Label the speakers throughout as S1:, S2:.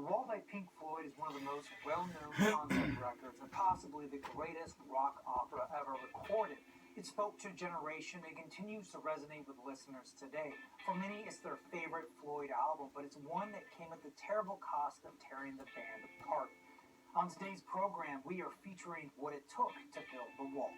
S1: Wall by Pink Floyd is one of the most well-known concept records and possibly the greatest rock opera ever recorded. It spoke to a generation and continues to resonate with listeners today. For many, it's their favorite Floyd album, but it's one that came at the terrible cost of tearing the band apart. On today's program, we are featuring what it took to build the wall.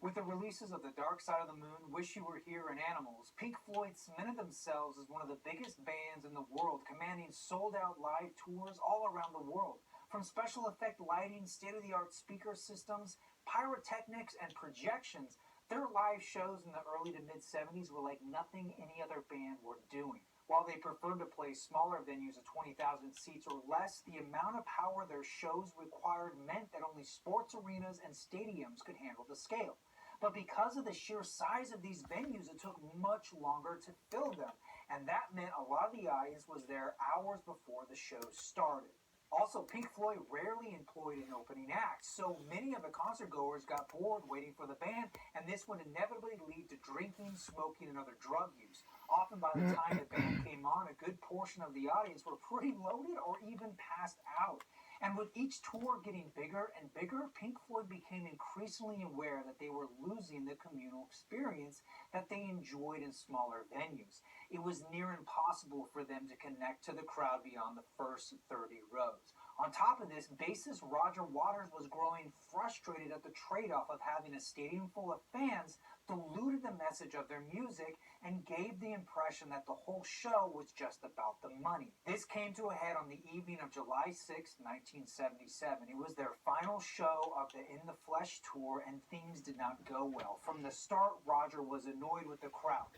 S1: With the releases of The Dark Side of the Moon, Wish You Were Here, and Animals, Pink Floyd cemented themselves as one of the biggest bands in the world, commanding sold-out live tours all around the world. From special effect lighting, state-of-the-art speaker systems, pyrotechnics, and projections, their live shows in the early to mid-70s were like nothing any other band were doing. While they preferred to play smaller venues of 20,000 seats or less, the amount of power their shows required meant that only sports arenas and stadiums could handle the scale. But because of the sheer size of these venues, it took much longer to fill them, and that meant a lot of the audience was there hours before the show started. Also, Pink Floyd rarely employed an opening act, so many of the concert goers got bored waiting for the band, and this would inevitably lead to drinking, smoking, and other drug use. Often by the time the band came on, a good portion of the audience were pretty loaded or even passed out. And with each tour getting bigger and bigger, Pink Floyd became increasingly aware that they were losing the communal experience that they enjoyed in smaller venues. It was near impossible for them to connect to the crowd beyond the first 30 rows. On top of this, bassist Rodger was growing frustrated at the trade-off of having a stadium full of fans diluted the message of their music and gave the impression that the whole show was just about the money. This came to a head on the evening of July 6, 1977. It was their final show of the In the Flesh tour, and things did not go well. From the start, Rodger was annoyed with the crowd.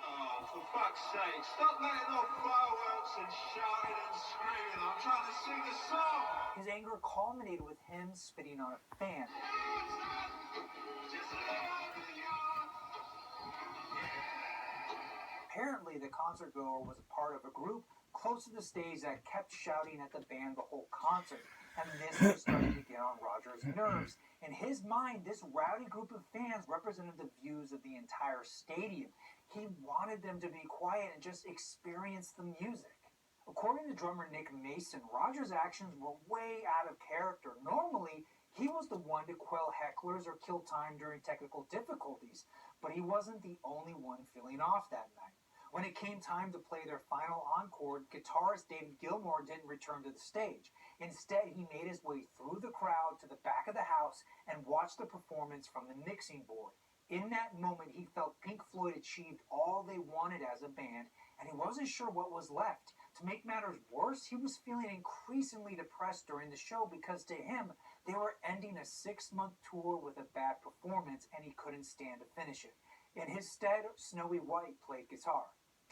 S2: Oh, for fuck's sake, stop letting off fireworks and shouting and screaming. I'm trying to sing a song.
S1: His anger culminated with him spitting on a fan. Apparently, the concert goer was a part of a group close to the stage that kept shouting at the band the whole concert, and this was starting to get on Rodger's nerves. In his mind, this rowdy group of fans represented the views of the entire stadium. He wanted them to be quiet and just experience the music. According to drummer Nick Mason, Rodger's actions were way out of character. Normally, he was the one to quell hecklers or kill time during technical difficulties, but he wasn't the only one feeling off that night. When it came time to play their final encore, guitarist David Gilmour didn't return to the stage. Instead, he made his way through the crowd to the back of the house and watched the performance from the mixing board. In that moment, he felt Pink Floyd achieved all they wanted as a band, and he wasn't sure what was left. To make matters worse, he was feeling increasingly depressed during the show because to him, they were ending a 6-month tour with a bad performance, and he couldn't stand to finish it. In his stead, Snowy White played guitar.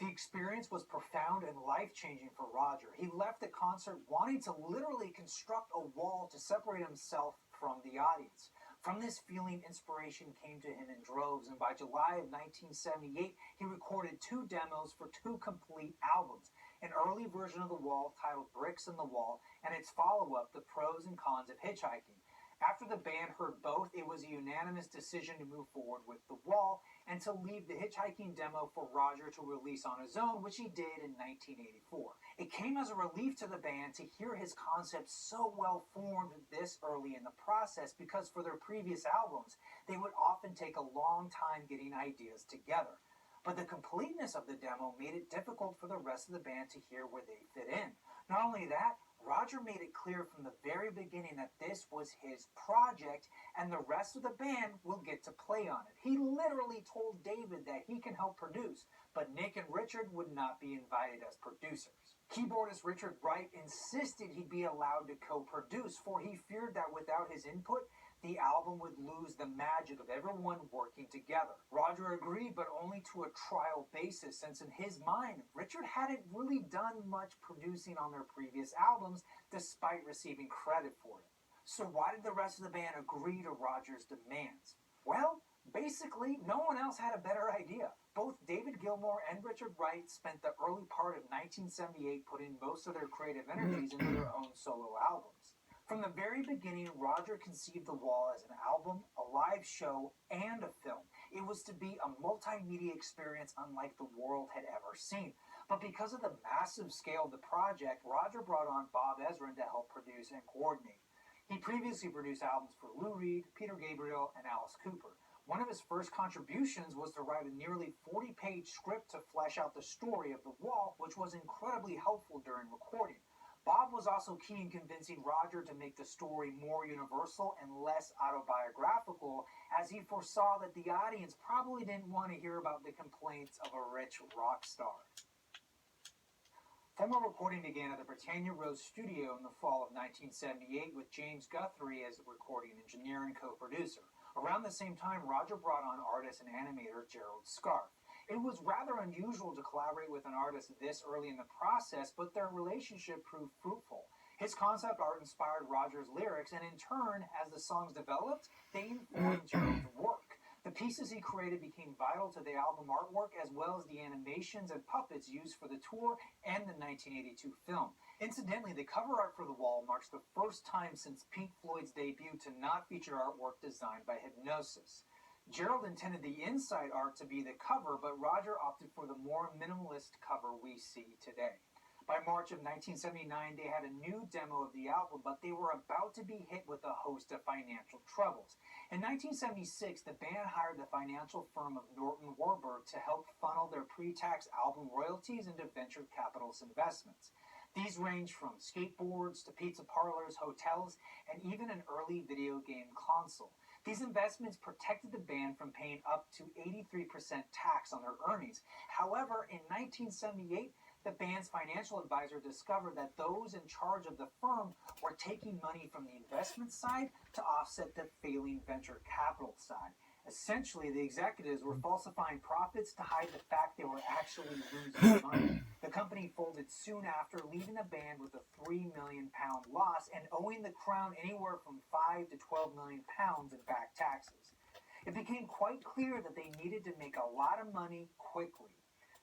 S1: The experience was profound and life-changing for Rodger. He left the concert wanting to literally construct a wall to separate himself from the audience. From this feeling, inspiration came to him in droves, and by July of 1978, he recorded 2 demos for 2 complete albums. An early version of The Wall titled Bricks in the Wall, and its follow-up, The Pros and Cons of Hitchhiking. After the band heard both, it was a unanimous decision to move forward with The Wall and to leave the Hitchhiking demo for Rodger to release on his own, which he did in 1984. It came as a relief to the band to hear his concept so well formed this early in the process, because for their previous albums, they would often take a long time getting ideas together. But the completeness of the demo made it difficult for the rest of the band to hear where they fit in. Not only that, Rodger made it clear from the very beginning that this was his project and the rest of the band will get to play on it. He literally told David that he can help produce, but Nick and Richard would not be invited as producers. Keyboardist Richard Wright insisted he be allowed to co-produce, for he feared that without his input, the album would lose the magic of everyone working together. Rodger agreed, but only to a trial basis, since in his mind, Richard hadn't really done much producing on their previous albums, despite receiving credit for it. So why did the rest of the band agree to Rodger's demands? Well, basically, no one else had a better idea. Both David Gilmour and Richard Wright spent the early part of 1978 putting most of their creative energies into their own solo albums. From the very beginning, Rodger conceived The Wall as an album, a live show, and a film. It was to be a multimedia experience unlike the world had ever seen. But because of the massive scale of the project, Rodger brought on Bob Ezrin to help produce and coordinate. He previously produced albums for Lou Reed, Peter Gabriel, and Alice Cooper. One of his first contributions was to write a nearly 40-page script to flesh out the story of The Wall, which was incredibly helpful during recording. Bob was also key in convincing Rodger to make the story more universal and less autobiographical, as he foresaw that the audience probably didn't want to hear about the complaints of a rich rock star. Formal recording began at the Britannia Rose studio in the fall of 1978 with James Guthrie as the recording engineer and co-producer. Around the same time, Rodger brought on artist and animator Gerald Scarfe. It was rather unusual to collaborate with an artist this early in the process, but their relationship proved fruitful. His concept art inspired Rodger's lyrics, and in turn, as the songs developed, they informed Gerald's work. The pieces he created became vital to the album artwork, as well as the animations and puppets used for the tour and the 1982 film. Incidentally, the cover art for The Wall marks the first time since Pink Floyd's debut to not feature artwork designed by Hipgnosis. Gerald intended the inside art to be the cover, but Rodger opted for the more minimalist cover we see today. By March of 1979, they had a new demo of the album, but they were about to be hit with a host of financial troubles. In 1976, the band hired the financial firm of Norton Warburg to help funnel their pre-tax album royalties into venture capitalist investments. These ranged from skateboards to pizza parlors, hotels, and even an early video game console. These investments protected the band from paying up to 83% tax on their earnings. However, in 1978, the band's financial advisor discovered that those in charge of the firm were taking money from the investment side to offset the failing venture capital side. Essentially, the executives were falsifying profits to hide the fact they were actually losing money. The company folded soon after, leaving the band with a £3 million loss and owing the Crown anywhere from £5 to £12 million in back taxes. It became quite clear that they needed to make a lot of money quickly.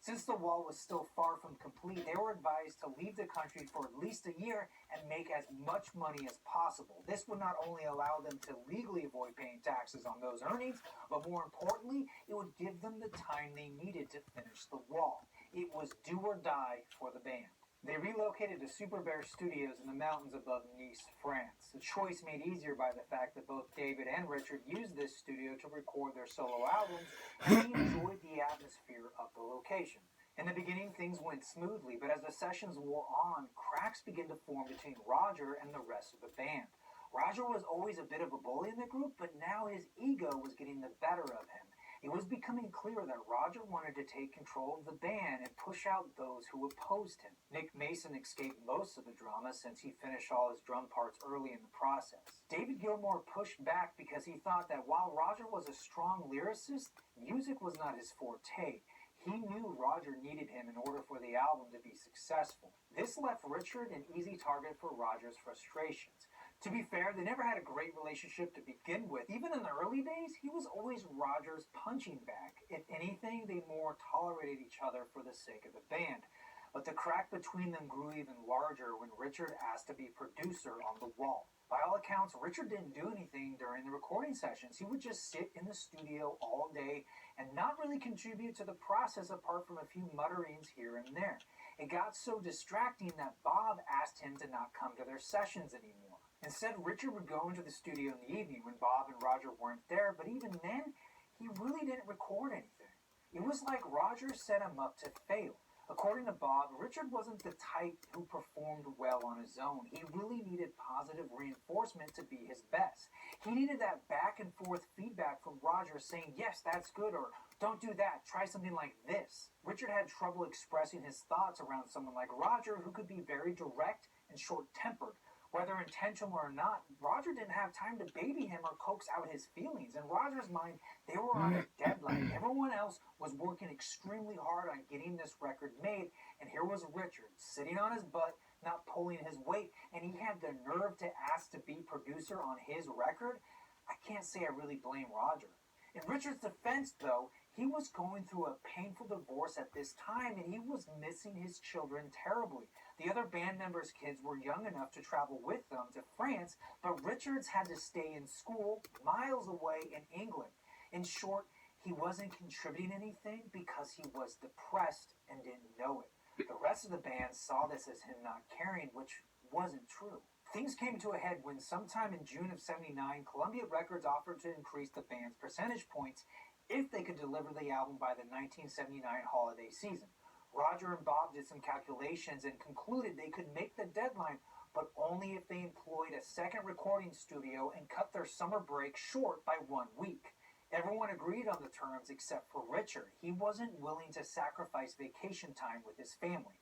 S1: Since The Wall was still far from complete, they were advised to leave the country for at least a year and make as much money as possible. This would not only allow them to legally avoid paying taxes on those earnings, but more importantly, it would give them the time they needed to finish The Wall. It was do or die for the band. They relocated to Super Bear Studios in the mountains above Nice, France. The choice made easier by the fact that both David and Richard used this studio to record their solo albums, and they enjoyed the atmosphere of the location. In the beginning, things went smoothly, but as the sessions wore on, cracks began to form between Rodger and the rest of the band. Rodger was always a bit of a bully in the group, but now his ego was getting the better of him. It was becoming clear that Rodger wanted to take control of the band and push out those who opposed him. Nick Mason escaped most of the drama since he finished all his drum parts early in the process. David Gilmour pushed back because he thought that while Rodger was a strong lyricist, music was not his forte. He knew Rodger needed him in order for the album to be successful. This left Richard an easy target for Rodger's frustrations. To be fair, they never had a great relationship to begin with. Even in the early days, he was always Rodger's punching bag. If anything, they more tolerated each other for the sake of the band. But the crack between them grew even larger when Richard asked to be producer on The Wall. By all accounts, Richard didn't do anything during the recording sessions. He would just sit in the studio all day and not really contribute to the process apart from a few mutterings here and there. It got so distracting that Bob asked him to not come to their sessions anymore. Instead, Richard would go into the studio in the evening when Bob and Rodger weren't there, but even then, he really didn't record anything. It was like Rodger set him up to fail. According to Bob, Richard wasn't the type who performed well on his own. He really needed positive reinforcement to be his best. He needed that back and forth feedback from Rodger saying, yes, that's good, or don't do that, try something like this. Richard had trouble expressing his thoughts around someone like Rodger, who could be very direct and short-tempered. Whether intentional or not, Rodger didn't have time to baby him or coax out his feelings. In Rodger's mind, they were on a deadline. Everyone else was working extremely hard on getting this record made, and here was Richard, sitting on his butt, not pulling his weight, and he had the nerve to ask to be producer on his record? I can't say I really blame Rodger. In Richard's defense, though, he was going through a painful divorce at this time, and he was missing his children terribly. The other band members' kids were young enough to travel with them to France, but Richards had to stay in school miles away in England. In short, he wasn't contributing anything because he was depressed and didn't know it. The rest of the band saw this as him not caring, which wasn't true. Things came to a head when sometime in June of '79, Columbia Records offered to increase the band's percentage points if they could deliver the album by the 1979 holiday season. Rodger and Bob did some calculations and concluded they could make the deadline, but only if they employed a second recording studio and cut their summer break short by 1 week. Everyone agreed on the terms except for Richard. He wasn't willing to sacrifice vacation time with his family.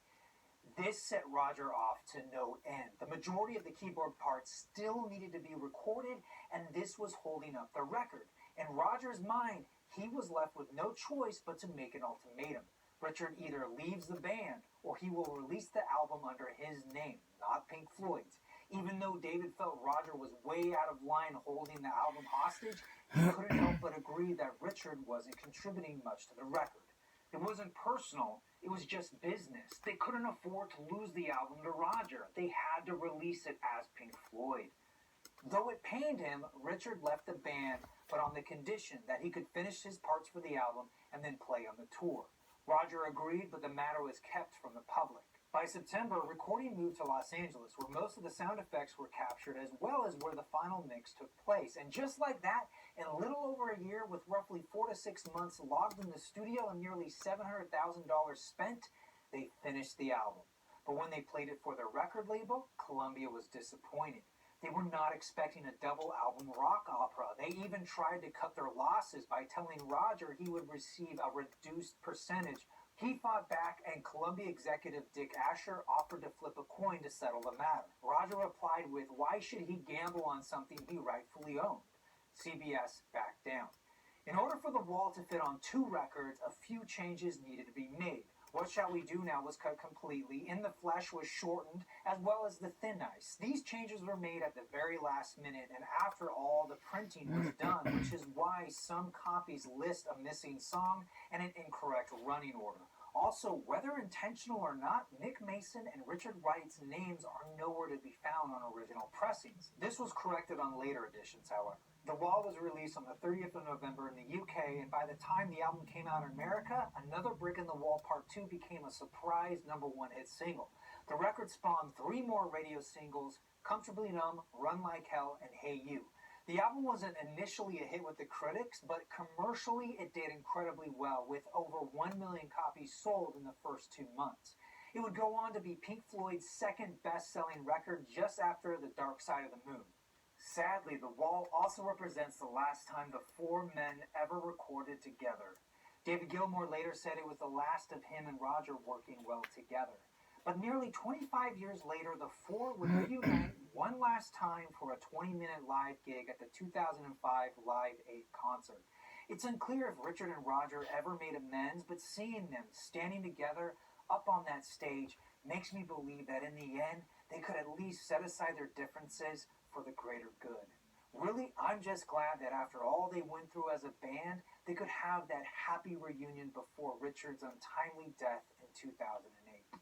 S1: This set Rodger off to no end. The majority of the keyboard parts still needed to be recorded, and this was holding up the record. In Rodger's mind, he was left with no choice but to make an ultimatum. Richard either leaves the band, or he will release the album under his name, not Pink Floyd's. Even though David felt Rodger was way out of line holding the album hostage, he couldn't help but agree that Richard wasn't contributing much to the record. It wasn't personal, it was just business. They couldn't afford to lose the album to Rodger. They had to release it as Pink Floyd. Though it pained him, Richard left the band, but on the condition that he could finish his parts for the album and then play on the tour. Rodger agreed, but the matter was kept from the public. By September, recording moved to Los Angeles, where most of the sound effects were captured, as well as where the final mix took place. And just like that, in a little over a year, with roughly 4 to 6 months logged in the studio and nearly $700,000 spent, they finished the album. But when they played it for their record label, Columbia was disappointed. They were not expecting a double album rock opera. They even tried to cut their losses by telling Rodger he would receive a reduced percentage. He fought back, and Columbia executive Dick Asher offered to flip a coin to settle the matter. Rodger replied with, why should he gamble on something he rightfully owned? CBS backed down. In order for The Wall to fit on 2 records, a few changes needed to be made. What Shall We Do Now was cut completely, In the Flesh was shortened, as well as The Thin Ice. These changes were made at the very last minute, and after all the printing was done, which is why some copies list a missing song and an incorrect running order. Also, whether intentional or not, Nick Mason and Richard Wright's names are nowhere to be found on original pressings. This was corrected on later editions, however. The Wall was released on the 30th of November in the UK, and by the time the album came out in America, Another Brick in the Wall Part 2 became a surprise #1 hit single. The record spawned 3 more radio singles, Comfortably Numb, Run Like Hell, and Hey You. The album wasn't initially a hit with the critics, but commercially it did incredibly well, with over 1 million copies sold in the first 2 months. It would go on to be Pink Floyd's second best-selling record just after The Dark Side of the Moon. Sadly, The Wall also represents the last time the 4 men ever recorded together. David Gilmour later said it was the last of him and Rodger working well together. But nearly 25 years later, the 4 would reunite one last time for a 20-minute live gig at the 2005 Live 8 concert. It's unclear if Richard and Rodger ever made amends, but seeing them standing together up on that stage makes me believe that in the end, they could at least set aside their differences for the greater good. Really, I'm just glad that after all they went through as a band, they could have that happy reunion before Richard's untimely death in 2008.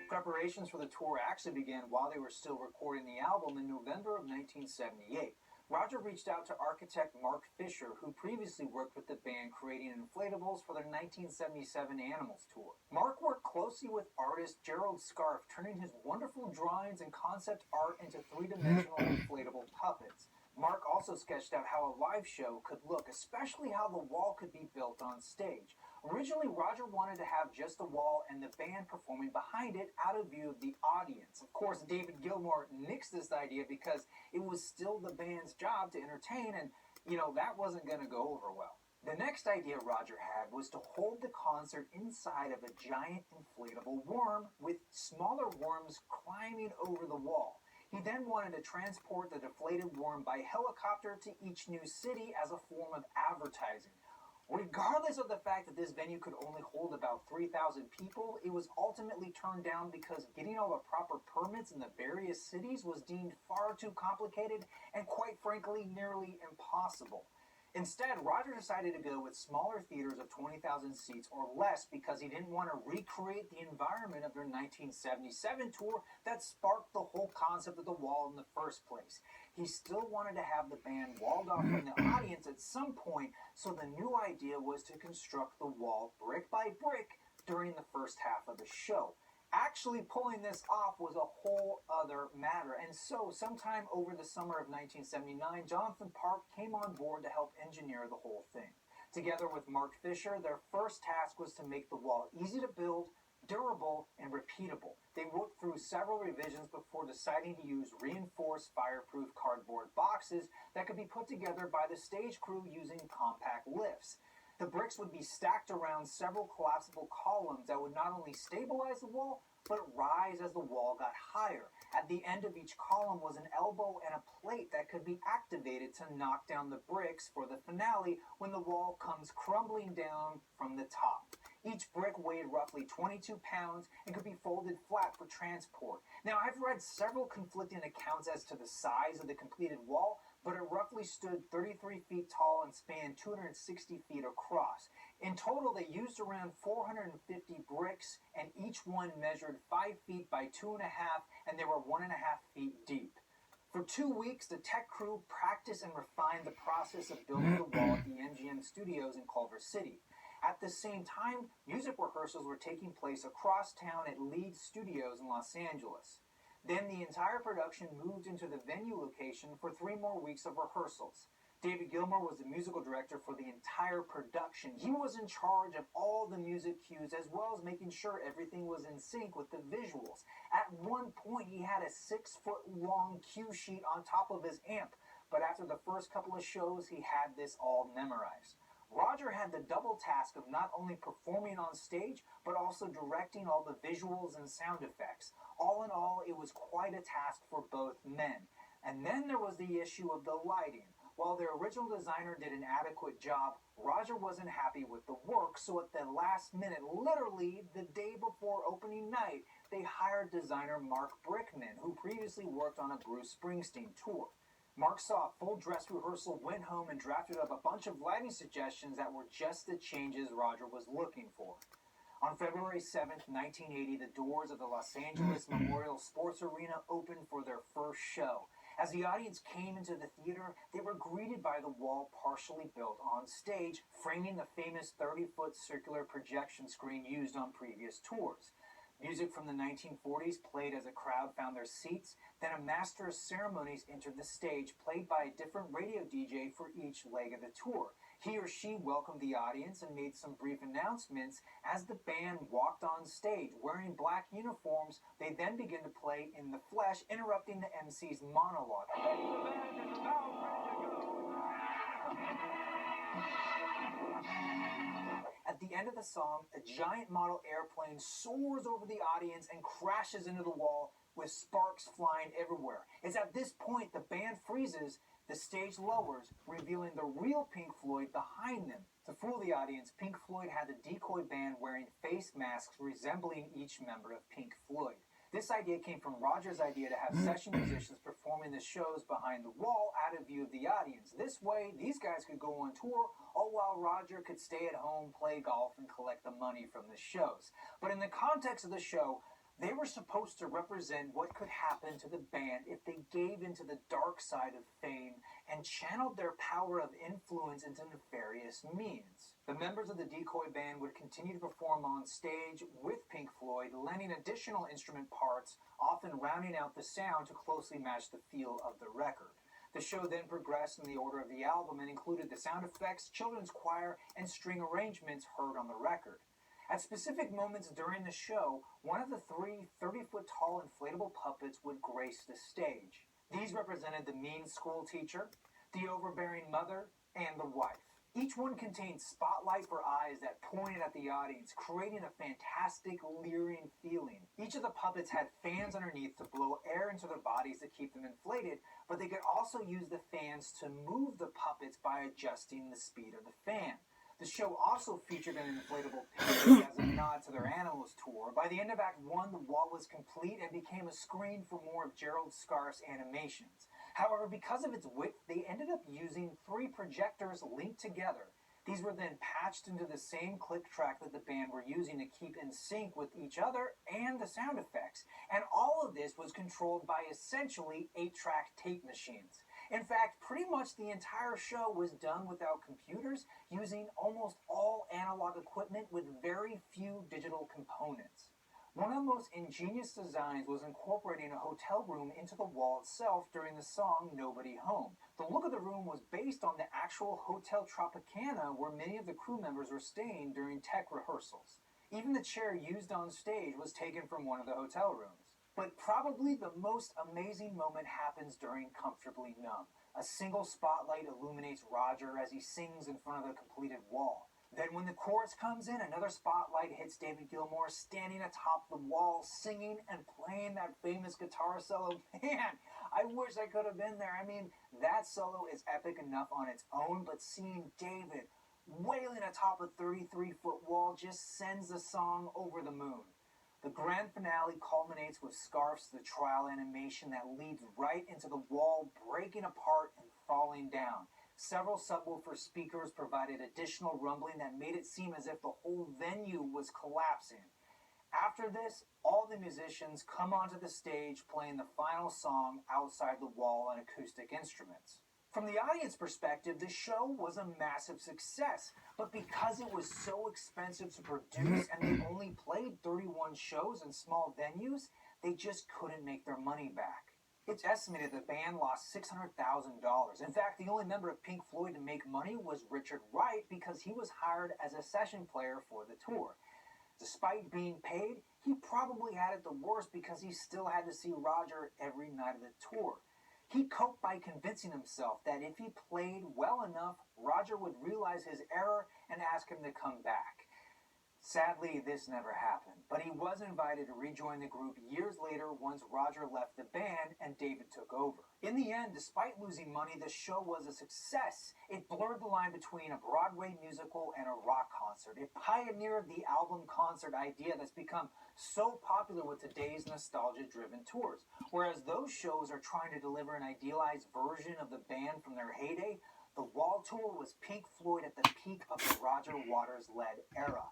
S1: Preparations for the tour actually began while they were still recording the album in November of 1978. Rodger reached out to architect Mark Fisher, who previously worked with the band creating inflatables for their 1977 Animals tour. Mark worked closely with artist Gerald Scarfe, turning his wonderful drawings and concept art into 3-dimensional inflatable puppets. Mark also sketched out how a live show could look, especially how the wall could be built on stage. Originally, Rodger wanted to have just the wall and the band performing behind it out of view of the audience. Of course, David Gilmour nixed this idea because it was still the band's job to entertain, and, that wasn't going to go over well. The next idea Rodger had was to hold the concert inside of a giant inflatable worm with smaller worms climbing over the wall. He then wanted to transport the deflated worm by helicopter to each new city as a form of advertising. Regardless of the fact that this venue could only hold about 3,000 people, it was ultimately turned down because getting all the proper permits in the various cities was deemed far too complicated and, quite frankly, nearly impossible. Instead, Rodger decided to go with smaller theaters of 20,000 seats or less because he didn't want to recreate the environment of their 1977 tour that sparked the whole concept of the wall in the first place. He still wanted to have the band walled off from the audience at some point, so the new idea was to construct the wall brick by brick during the first half of the show. Actually pulling this off was a whole other matter, and so sometime over the summer of 1979, Jonathan Park came on board to help engineer the whole thing. Together with Mark Fisher, their first task was to make the wall easy to build, durable, and repeatable. They worked through several revisions before deciding to use reinforced fireproof cardboard boxes that could be put together by the stage crew using compact lifts. The bricks would be stacked around several collapsible columns that would not only stabilize the wall, but rise as the wall got higher. At the end of each column was an elbow and a plate that could be activated to knock down the bricks for the finale when the wall comes crumbling down from the top. Each brick weighed roughly 22 pounds and could be folded flat for transport. Now, I've read several conflicting accounts as to the size of the completed wall, but it roughly stood 33 feet tall and spanned 260 feet across. In total, they used around 450 bricks, and each one measured 5 feet by 2.5, and they were 1.5 feet deep. For 2 weeks, the tech crew practiced and refined the process of building the wall at the MGM studios in Culver City. At the same time, music rehearsals were taking place across town at Leeds Studios in Los Angeles. Then the entire production moved into the venue location for 3 more weeks of rehearsals. David Gilmour was the musical director for the entire production. He was in charge of all the music cues as well as making sure everything was in sync with the visuals. At one point, he had a 6-foot-long cue sheet on top of his amp, but after the first couple of shows, he had this all memorized. Rodger had the double task of not only performing on stage, but also directing all the visuals and sound effects. All in all, it was quite a task for both men. And then there was the issue of the lighting. While their original designer did an adequate job, Rodger wasn't happy with the work, so at the last minute, literally the day before opening night, they hired designer Mark Brickman, who previously worked on a Bruce Springsteen tour. Mark saw a full dress rehearsal, went home, and drafted up a bunch of lighting suggestions that were just the changes Rodger was looking for. On February 7th, 1980, the doors of the Los Angeles Memorial Sports Arena opened for their first show. As the audience came into the theater, they were greeted by the wall partially built on stage, framing the famous 30-foot circular projection screen used on previous tours. Music from the 1940s played as a crowd found their seats. Then a master of ceremonies entered the stage, played by a different radio DJ for each leg of the tour. He or she welcomed the audience and made some brief announcements. As the band walked on stage wearing black uniforms, they then began to play In the Flesh, interrupting the MC's monologue. The band is now ready to go. At the end of the song, a giant model airplane soars over the audience and crashes into the wall with sparks flying everywhere. It's at this point the band freezes, the stage lowers, revealing the real Pink Floyd behind them. To fool the audience, Pink Floyd had the decoy band wearing face masks resembling each member of Pink Floyd. This idea came from Rodger's idea to have session musicians performing the shows behind the wall out of view of the audience. This way, these guys could go on tour, all while Rodger could stay at home, play golf, and collect the money from the shows. But in the context of the show, they were supposed to represent what could happen to the band if they gave into the dark side of fame and channeled their power of influence into nefarious means. The members of the decoy band would continue to perform on stage with Pink Floyd, lending additional instrument parts, often rounding out the sound to closely match the feel of the record. The show then progressed in the order of the album and included the sound effects, children's choir, and string arrangements heard on the record. At specific moments during the show, one of the 3 30-foot-tall inflatable puppets would grace the stage. These represented the mean school teacher, the overbearing mother, and the wife. Each one contained spotlight for eyes that pointed at the audience, creating a fantastic, leering feeling. Each of the puppets had fans underneath to blow air into their bodies to keep them inflated, but they could also use the fans to move the puppets by adjusting the speed of the fan. The show also featured an inflatable pig as a nod to their Animals tour. By the end of Act 1, the wall was complete and became a screen for more of Gerald Scarfe's animations. However, because of its width, they ended up using 3 projectors linked together. These were then patched into the same click track that the band were using to keep in sync with each other and the sound effects. And all of this was controlled by essentially 8-track tape machines. In fact, pretty much the entire show was done without computers, using almost all analog equipment with very few digital components. One of the most ingenious designs was incorporating a hotel room into the wall itself during the song Nobody Home. The look of the room was based on the actual Hotel Tropicana where many of the crew members were staying during tech rehearsals. Even the chair used on stage was taken from one of the hotel rooms. But probably the most amazing moment happens during Comfortably Numb. A single spotlight illuminates Rodger as he sings in front of the completed wall. Then when the chorus comes in, another spotlight hits David Gilmour standing atop the wall, singing and playing that famous guitar solo. Man, I wish I could have been there. I mean, that solo is epic enough on its own, but seeing David wailing atop a 33-foot wall just sends the song over the moon. The grand finale culminates with Scarf's The Trial animation that leads right into the wall, breaking apart and falling down. Several subwoofer speakers provided additional rumbling that made it seem as if the whole venue was collapsing. After this, all the musicians come onto the stage playing the final song outside the wall on acoustic instruments. From the audience perspective, the show was a massive success, but because it was so expensive to produce and they only played 31 shows in small venues, they just couldn't make their money back. It's estimated the band lost $600,000. In fact, the only member of Pink Floyd to make money was Richard Wright because he was hired as a session player for the tour. Despite being paid, he probably had it the worst because he still had to see Rodger every night of the tour. He coped by convincing himself that if he played well enough, Rodger would realize his error and ask him to come back. Sadly, this never happened, but he was invited to rejoin the group years later once Rodger left the band and David took over. In the end, despite losing money, the show was a success. It blurred the line between a Broadway musical and a rock concert. It pioneered the album concert idea that's become so popular with today's nostalgia-driven tours. Whereas those shows are trying to deliver an idealized version of the band from their heyday, the Wall Tour was Pink Floyd at the peak of the Roger Waters-led era.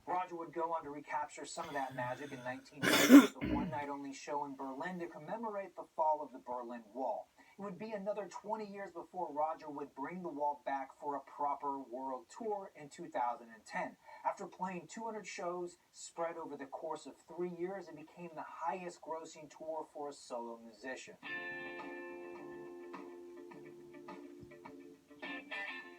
S1: Rodger would go on to recapture some of that magic in 1990 with a one-night-only show in Berlin to commemorate the fall of the Berlin Wall. It would be another 20 years before Rodger would bring the wall back for a proper world tour in 2010. After playing 200 shows spread over the course of 3 years, it became the highest-grossing tour for a solo musician.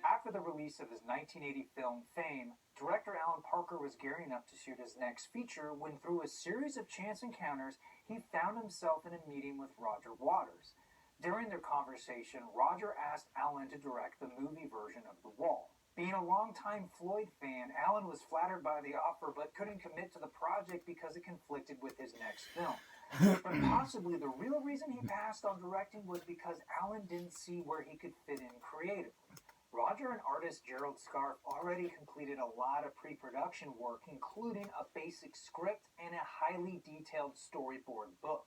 S1: After the release of his 1980 film Fame, director Alan Parker was gearing up to shoot his next feature when, through a series of chance encounters, he found himself in a meeting with Roger Waters. During their conversation, Rodger asked Alan to direct the movie version of The Wall. Being a longtime Floyd fan, Alan was flattered by the offer but couldn't commit to the project because it conflicted with his next film. But possibly the real reason he passed on directing was because Alan didn't see where he could fit in creatively. Rodger and artist Gerald Scarfe already completed a lot of pre-production work, including a basic script and a highly detailed storyboard book.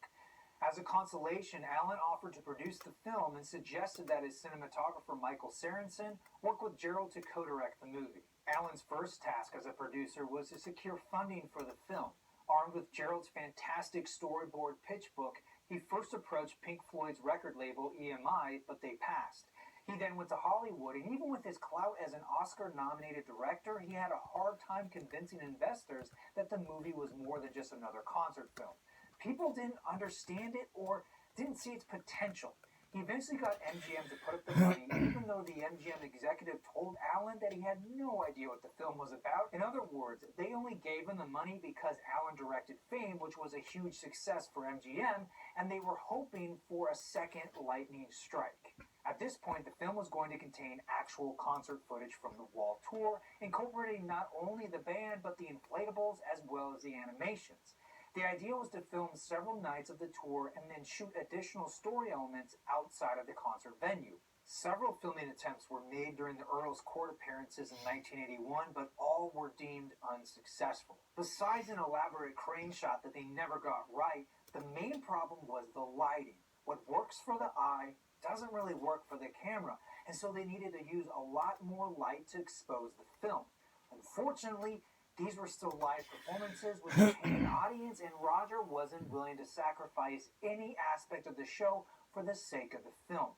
S1: As a consolation, Alan offered to produce the film and suggested that his cinematographer Michael Sorensen work with Gerald to co-direct the movie. Alan's first task as a producer was to secure funding for the film. Armed with Gerald's fantastic storyboard pitch book, he first approached Pink Floyd's record label EMI, but they passed. He then went to Hollywood, and even with his clout as an Oscar-nominated director, he had a hard time convincing investors that the movie was more than just another concert film. People didn't understand it or didn't see its potential. He eventually got MGM to put up the money, even though the MGM executive told Alan that he had no idea what the film was about. In other words, they only gave him the money because Alan directed Fame, which was a huge success for MGM, and they were hoping for a second lightning strike. At this point, the film was going to contain actual concert footage from the Wall Tour, incorporating not only the band, but the inflatables as well as the animations. The idea was to film several nights of the tour and then shoot additional story elements outside of the concert venue. Several filming attempts were made during the Earl's court appearances in 1981, but all were deemed unsuccessful. Besides an elaborate crane shot that they never got right, the main problem was the lighting. What works for the eye doesn't really work for the camera, and so they needed to use a lot more light to expose the film. Unfortunately, these were still live performances with a paying audience, and Rodger wasn't willing to sacrifice any aspect of the show for the sake of the film.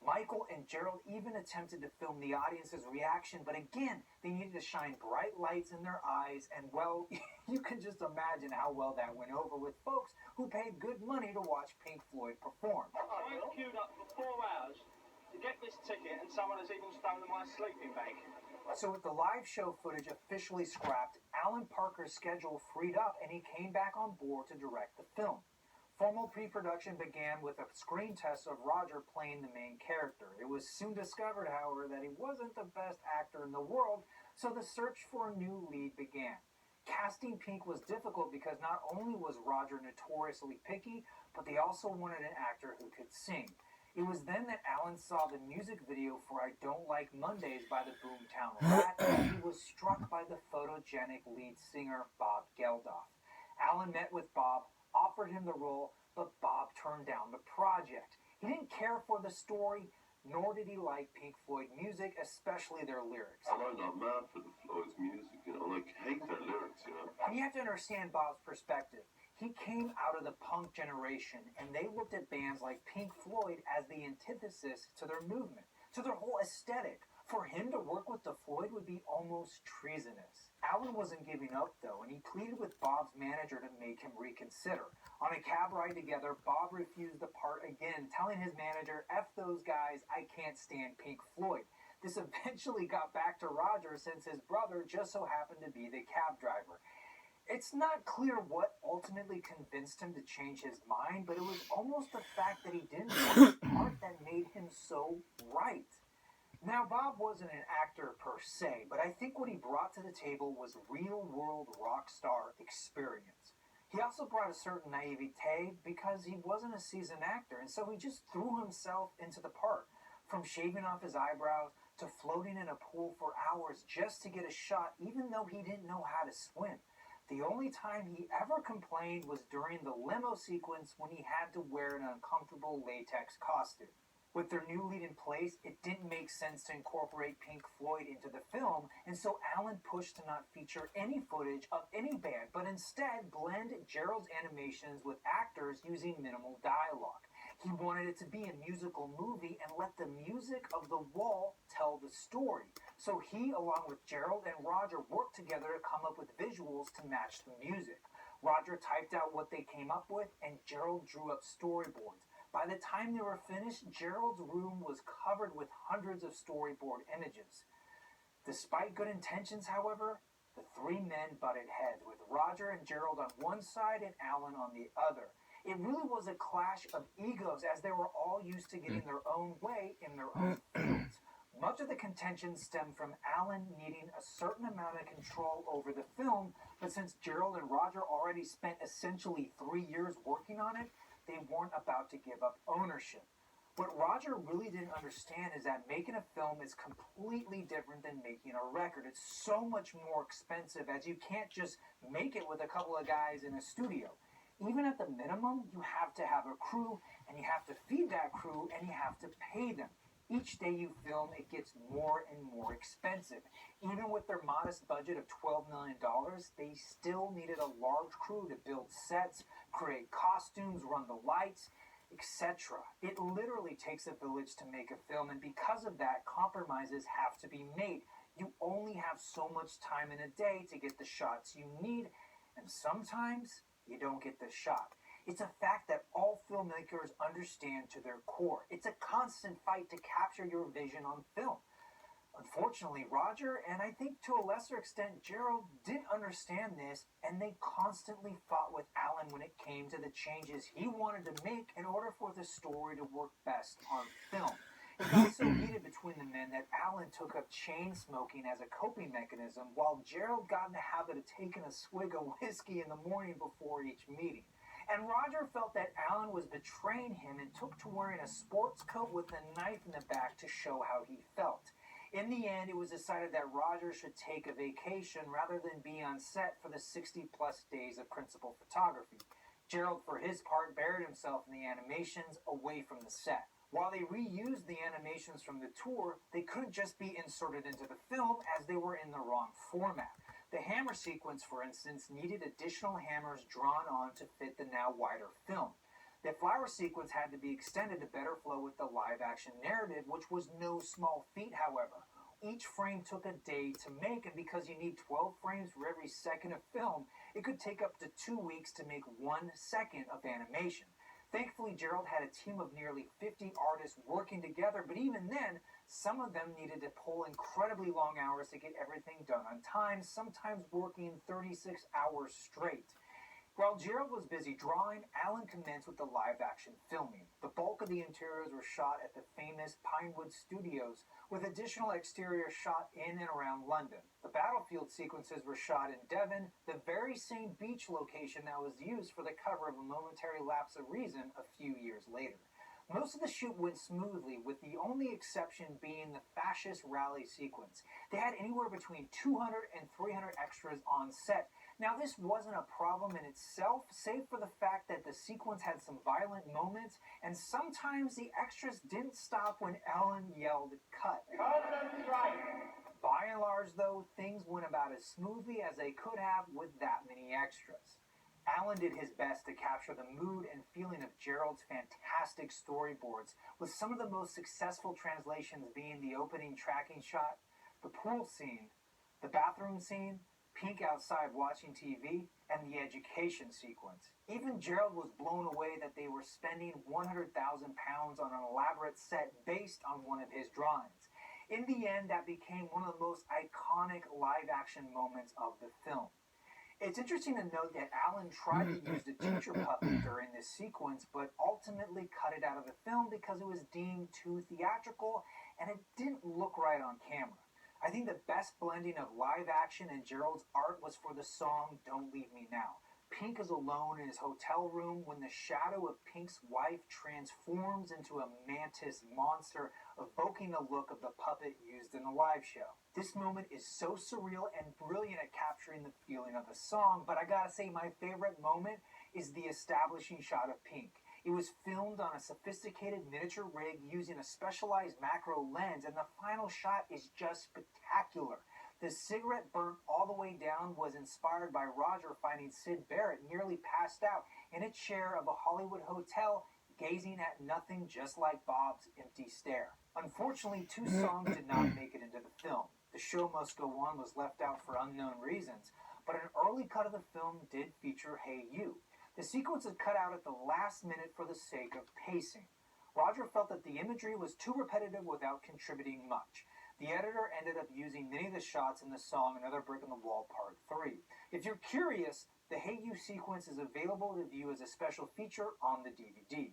S1: Michael and Gerald even attempted to film the audience's reaction, but again, they needed to shine bright lights in their eyes, and well, you can just imagine how well that went over with folks who paid good money to watch Pink Floyd perform.
S2: I've queued up for 4 hours to get this ticket, and someone has even stolen my sleeping bag.
S1: So with the live show footage officially scrapped, Alan Parker's schedule freed up and he came back on board to direct the film. Formal pre-production began with a screen test of Rodger playing the main character. It was soon discovered, however, that he wasn't the best actor in the world, so the search for a new lead began. Casting Pink was difficult because not only was Rodger notoriously picky, but they also wanted an actor who could sing. It was then that Alan saw the music video for I Don't Like Mondays by the Boomtown Rat, and he was struck by the photogenic lead singer Bob Geldof. Alan met with Bob, offered him the role, but Bob turned down the project. He didn't care for the story, nor did he like Pink Floyd music, especially their lyrics.
S3: I'm not mad for the Floyd's music, hate their lyrics,
S1: And you have to understand Bob's perspective. He came out of the punk generation, and they looked at bands like Pink Floyd as the antithesis to their movement, to their whole aesthetic. For him to work with the Floyd would be almost treasonous. Alan wasn't giving up, though, and he pleaded with Bob's manager to make him reconsider. On a cab ride together, Bob refused the part again, telling his manager, "F those guys, I can't stand Pink Floyd." This eventually got back to Rodger since his brother just so happened to be the cab driver. It's not clear what ultimately convinced him to change his mind, but it was almost the fact that he didn't want the part that made him so right. Now, Bob wasn't an actor per se, but I think what he brought to the table was real-world rock star experience. He also brought a certain naivete because he wasn't a seasoned actor, and so he just threw himself into the part. From shaving off his eyebrows to floating in a pool for hours just to get a shot, even though he didn't know how to swim. The only time he ever complained was during the limo sequence when he had to wear an uncomfortable latex costume. With their new lead in place, it didn't make sense to incorporate Pink Floyd into the film, and so Alan pushed to not feature any footage of any band, but instead blend Gerald's animations with actors using minimal dialogue. He wanted it to be a musical movie and let the music of the wall tell the story. So he, along with Gerald and Rodger, worked together to come up with visuals to match the music. Rodger typed out what they came up with, and Gerald drew up storyboards. By the time they were finished, Gerald's room was covered with hundreds of storyboard images. Despite good intentions, however, the three men butted heads, with Rodger and Gerald on one side and Alan on the other. It really was a clash of egos, as they were all used to getting their own way in their own fields. Much of the contention stemmed from Alan needing a certain amount of control over the film, but since Gerald and Rodger already spent essentially 3 years working on it, they weren't about to give up ownership. What Rodger really didn't understand is that making a film is completely different than making a record. It's so much more expensive, as you can't just make it with a couple of guys in a studio. Even at the minimum, you have to have a crew, and you have to feed that crew, and you have to pay them. Each day you film, it gets more and more expensive. Even with their modest budget of $12 million, they still needed a large crew to build sets, create costumes, run the lights, etc. It literally takes a village to make a film, and because of that, compromises have to be made. You only have so much time in a day to get the shots you need, and sometimes you don't get the shot. It's a fact that all filmmakers understand to their core. It's a constant fight to capture your vision on film. Unfortunately, Rodger, and I think to a lesser extent Gerald, didn't understand this, and they constantly fought with Alan when it came to the changes he wanted to make in order for the story to work best on film. It got so heated between the men that Alan took up chain smoking as a coping mechanism, while Gerald got in the habit of taking a swig of whiskey in the morning before each meeting. And Rodger felt that Alan was betraying him and took to wearing a sports coat with a knife in the back to show how he felt. In the end, it was decided that Rodger should take a vacation rather than be on set for the 60-plus days of principal photography. Gerald, for his part, buried himself in the animations away from the set. While they reused the animations from the tour, they couldn't just be inserted into the film as they were in the wrong format. The hammer sequence, for instance, needed additional hammers drawn on to fit the now wider film. The flower sequence had to be extended to better flow with the live-action narrative, which was no small feat, however. Each frame took a day to make, and because you need 12 frames for every second of film, it could take up to 2 weeks to make 1 second of animation. Thankfully, Gerald had a team of nearly 50 artists working together, but even then, some of them needed to pull incredibly long hours to get everything done on time, sometimes working 36 hours straight. While Gerald was busy drawing, Alan commenced with the live-action filming. The bulk of the interiors were shot at the famous Pinewood Studios, with additional exterior shot in and around London. The battlefield sequences were shot in Devon, the very same beach location that was used for the cover of A Momentary Lapse of Reason a few years later. Most of the shoot went smoothly, with the only exception being the fascist rally sequence. They had anywhere between 200 and 300 extras on set. Now, this wasn't a problem in itself, save for the fact that the sequence had some violent moments, and sometimes the extras didn't stop when Ellen yelled, "Cut." By and large, though, things went about as smoothly as they could have with that many extras. Alan did his best to capture the mood and feeling of Gerald's fantastic storyboards, with some of the most successful translations being the opening tracking shot, the pool scene, the bathroom scene, Pink outside watching TV, and the education sequence. Even Gerald was blown away that they were spending £100,000 on an elaborate set based on one of his drawings. In the end, that became one of the most iconic live-action moments of the film. It's interesting to note that Alan tried to use the teacher puppet during this sequence, but ultimately cut it out of the film because it was deemed too theatrical and it didn't look right on camera. I think the best blending of live action and Gerald's art was for the song Don't Leave Me Now. Pink is alone in his hotel room when the shadow of Pink's wife transforms into a mantis monster, evoking the look of the puppet used in the live show. This moment is so surreal and brilliant at capturing the feeling of the song, but I gotta say my favorite moment is the establishing shot of Pink. It was filmed on a sophisticated miniature rig using a specialized macro lens, and the final shot is just spectacular. The cigarette burnt all the way down was inspired by Rodger finding Syd Barrett nearly passed out in a chair of a Hollywood hotel, gazing at nothing just like Bob's empty stare. Unfortunately, 2 songs did not make it into the film. The Show Must Go On was left out for unknown reasons, but an early cut of the film did feature Hey You. The sequence is cut out at the last minute for the sake of pacing. Rodger felt that the imagery was too repetitive without contributing much. The editor ended up using many of the shots in the song Another Brick in the Wall Part 3. If you're curious, the Hey You sequence is available to view as a special feature on the DVD.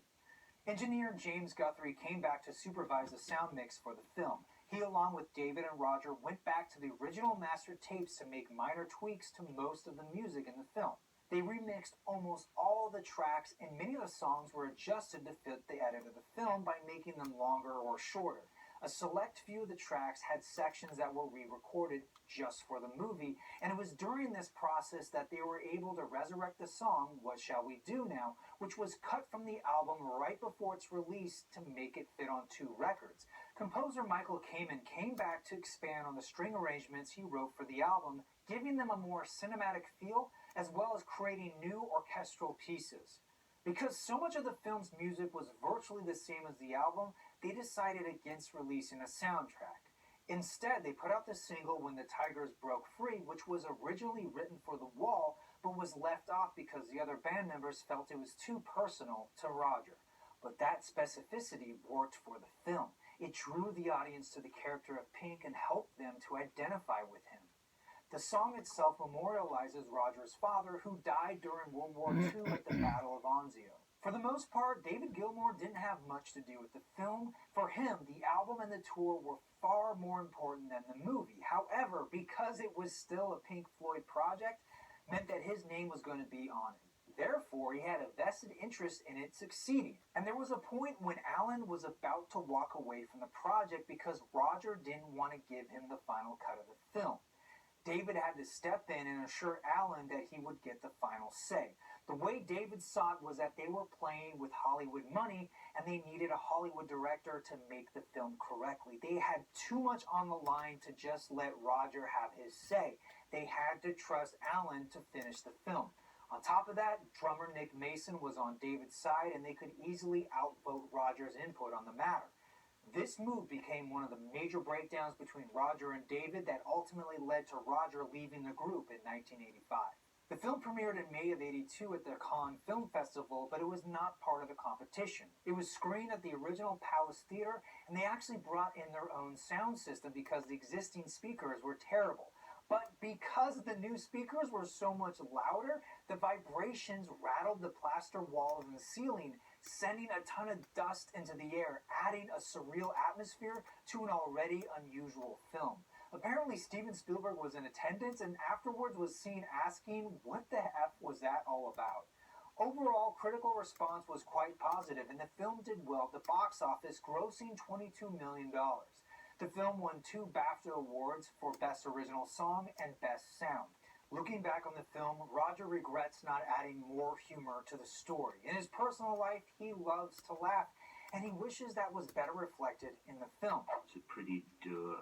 S1: Engineer James Guthrie came back to supervise the sound mix for the film. He, along with David and Rodger, went back to the original master tapes to make minor tweaks to most of the music in the film. They remixed almost all of the tracks, and many of the songs were adjusted to fit the edit of the film by making them longer or shorter. A select few of the tracks had sections that were re-recorded just for the movie, and it was during this process that they were able to resurrect the song, What Shall We Do Now, which was cut from the album right before its release to make it fit on 2 records. Composer Michael Kamen came back to expand on the string arrangements he wrote for the album, giving them a more cinematic feel, as well as creating new orchestral pieces. Because so much of the film's music was virtually the same as the album, they decided against releasing a soundtrack. Instead, they put out the single When the Tigers Broke Free, which was originally written for The Wall, but was left off because the other band members felt it was too personal to Rodger. But that specificity worked for the film. It drew the audience to the character of Pink and helped them to identify with him. The song itself memorializes Rodger's father, who died during World War II at the Battle of Anzio. For the most part, David Gilmour didn't have much to do with the film. For him, the album and the tour were far more important than the movie. However, because it was still a Pink Floyd project, meant that his name was going to be on it. Therefore, he had a vested interest in it succeeding. And there was a point when Alan was about to walk away from the project because Rodger didn't want to give him the final cut of the film. David had to step in and assure Alan that he would get the final say. The way David saw it was that they were playing with Hollywood money and they needed a Hollywood director to make the film correctly. They had too much on the line to just let Rodger have his say. They had to trust Alan to finish the film. On top of that, drummer Nick Mason was on David's side and they could easily outvote Rodger's input on the matter. This move became one of the major breakdowns between Rodger and David that ultimately led to Rodger leaving the group in 1985. The film premiered in May of '82 at the Cannes Film Festival, but it was not part of the competition. It was screened at the original Palace Theater, and they actually brought in their own sound system because the existing speakers were terrible. But because the new speakers were so much louder, the vibrations rattled the plaster walls and the ceiling, sending a ton of dust into the air, adding a surreal atmosphere to an already unusual film. Apparently, Steven Spielberg was in attendance and afterwards was seen asking, what the F was that all about? Overall, critical response was quite positive, and the film did well at the box office, grossing $22 million. The film won 2 BAFTA awards for Best Original Song and Best Sound. Looking back on the film, Rodger regrets not adding more humor to the story. In his personal life, he loves to laugh, and he wishes that was better reflected in the film.
S4: It's a pretty dour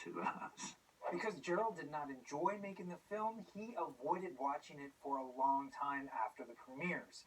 S4: 2 hours.
S1: Because Gerald did not enjoy making the film, he avoided watching it for a long time after the premieres.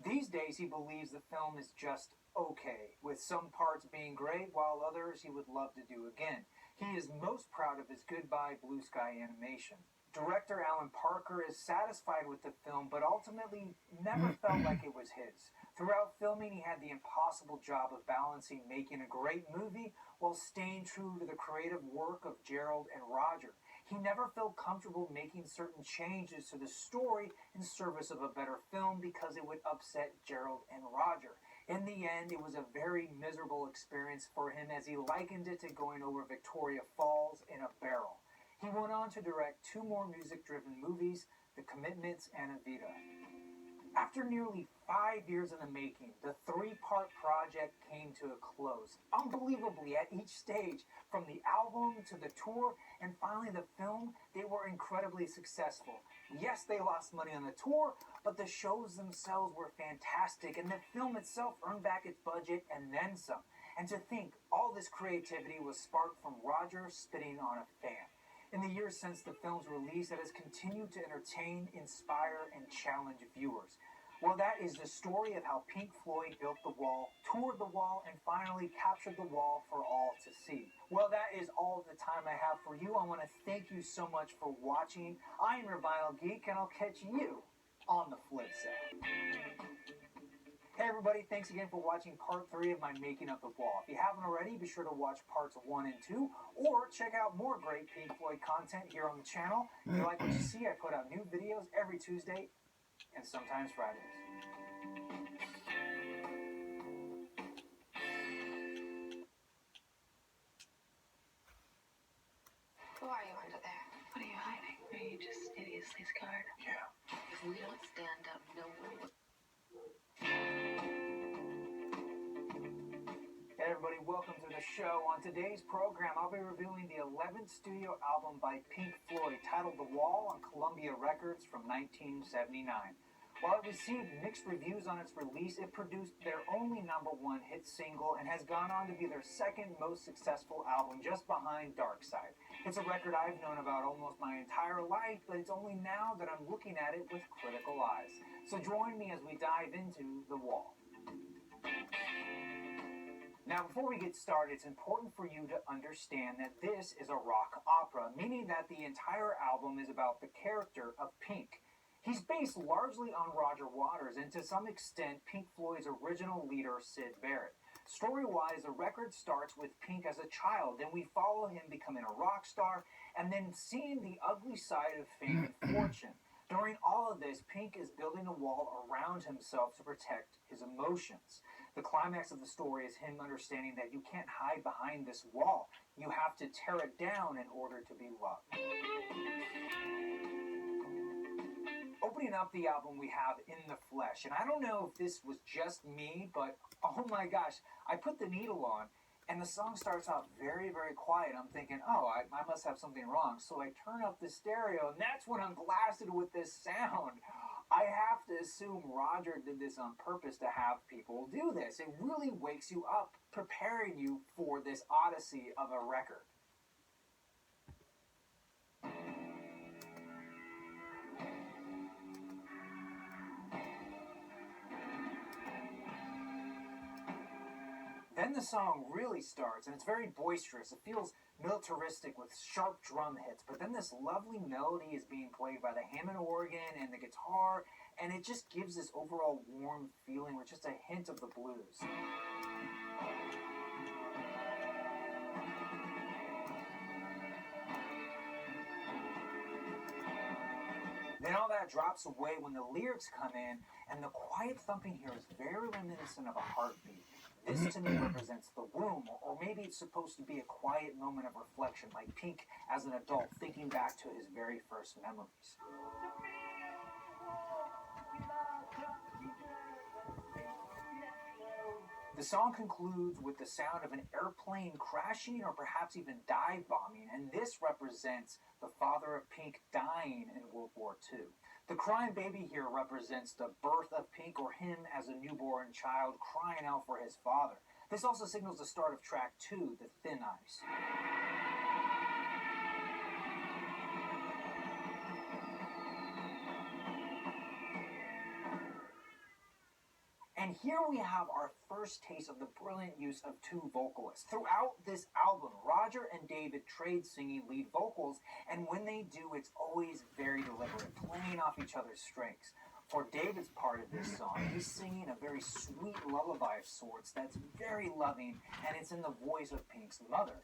S1: These days, he believes the film is just okay, with some parts being great, while others he would love to do again. He is most proud of his Goodbye Blue Sky animation. Director Alan Parker is satisfied with the film, but ultimately never felt like it was his. Throughout filming, he had the impossible job of balancing making a great movie while staying true to the creative work of Gerald and Rodger. He never felt comfortable making certain changes to the story in service of a better film because it would upset Gerald and Rodger. In the end, it was a very miserable experience for him as he likened it to going over Victoria Falls in a barrel. He went on to direct 2 more music-driven movies, The Commitments and Evita. After nearly 5 years in the making, the 3-part project came to a close. Unbelievably, at each stage, from the album to the tour and finally the film, they were incredibly successful. Yes, they lost money on the tour, but the shows themselves were fantastic, and the film itself earned back its budget and then some. And to think, all this creativity was sparked from Rodger spitting on a fan. In the years since the film's release, it has continued to entertain, inspire, and challenge viewers. Well, that is the story of how Pink Floyd built the wall, toured the wall, and finally captured the wall for all to see. Well, that is all the time I have for you. I want to thank you so much for watching. I am your Vinyl Geek, and I'll catch you on the flip side. Hey everybody, thanks again for watching part 3 of my Making Up the Wall. If you haven't already, be sure to watch parts 1 and 2, or check out more great Pink Floyd content here on the channel. If you like what you see, I put out new videos every Tuesday and sometimes Fridays.
S5: Who are you under there? What are you hiding? Are you just hideously scarred?
S1: Yeah.
S5: If we don't stand up, no one will.
S1: Hey everybody, welcome to the show. On today's program, I'll be reviewing the 11th studio album by Pink Floyd titled The Wall on Columbia Records from 1979. While it received mixed reviews on its release, it produced their only #1 hit single and has gone on to be their second most successful album, just behind Dark Side. It's a record I've known about almost my entire life, but it's only now that I'm looking at it with critical eyes. So join me as we dive into The Wall. Now, before we get started, it's important for you to understand that this is a rock opera, meaning that the entire album is about the character of Pink. He's based largely on Roger Waters and to some extent Pink Floyd's original leader, Syd Barrett. Story-wise, the record starts with Pink as a child, then we follow him becoming a rock star, and then seeing the ugly side of fame and fortune. During all of this, Pink is building a wall around himself to protect his emotions. The climax of the story is him understanding that you can't hide behind this wall. You have to tear it down in order to be loved. Opening up the album, we have In the Flesh. And I don't know if this was just me, but oh my gosh, I put the needle on, And the song starts out very, very quiet. I'm thinking, oh, I must have something wrong. So I turn up the stereo, and that's when I'm blasted with this sound. I have to assume Rodger did this on purpose to have people do this. It really wakes you up, preparing you for this odyssey of a record. Then the song really starts, and it's very boisterous. It feels militaristic with sharp drum hits, but then this lovely melody is being played by the Hammond organ and the guitar, and it just gives this overall warm feeling with just a hint of the blues. Then all that drops away when the lyrics come in, and the quiet thumping here is very reminiscent of a heartbeat. This to me represents the womb, or maybe it's supposed to be a quiet moment of reflection, like Pink as an adult thinking back to his very first memories. The song concludes with the sound of an airplane crashing or perhaps even dive bombing, and this represents the father of Pink dying in World War II. The crying baby here represents the birth of Pink, or him as a newborn child crying out for his father. This also signals the start of track 2, The Thin Ice. And here we have our first taste of the brilliant use of two vocalists. Throughout this album, Rodger and David trade singing lead vocals, and when they do, it's always very deliberate, playing off each other's strengths. For David's part of this song, he's singing a very sweet lullaby of sorts that's very loving, and it's in the voice of Pink's mother.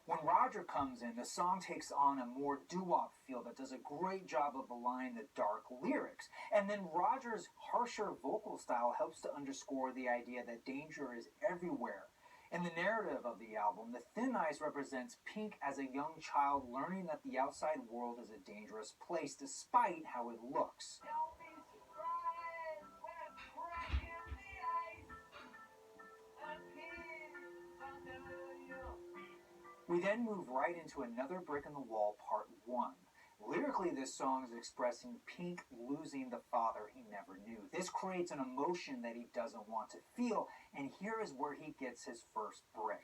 S1: When Rodger comes in, the song takes on a more doo-wop feel that does a great job of belying the dark lyrics. And then Rodger's harsher vocal style helps to underscore the idea that danger is everywhere. In the narrative of the album, The Thin Ice represents Pink as a young child learning that the outside world is a dangerous place despite how it looks. We then move right into Another Brick in the Wall, Part 1. Lyrically, this song is expressing Pink losing the father he never knew. This creates an emotion that he doesn't want to feel, and here is where he gets his first brick.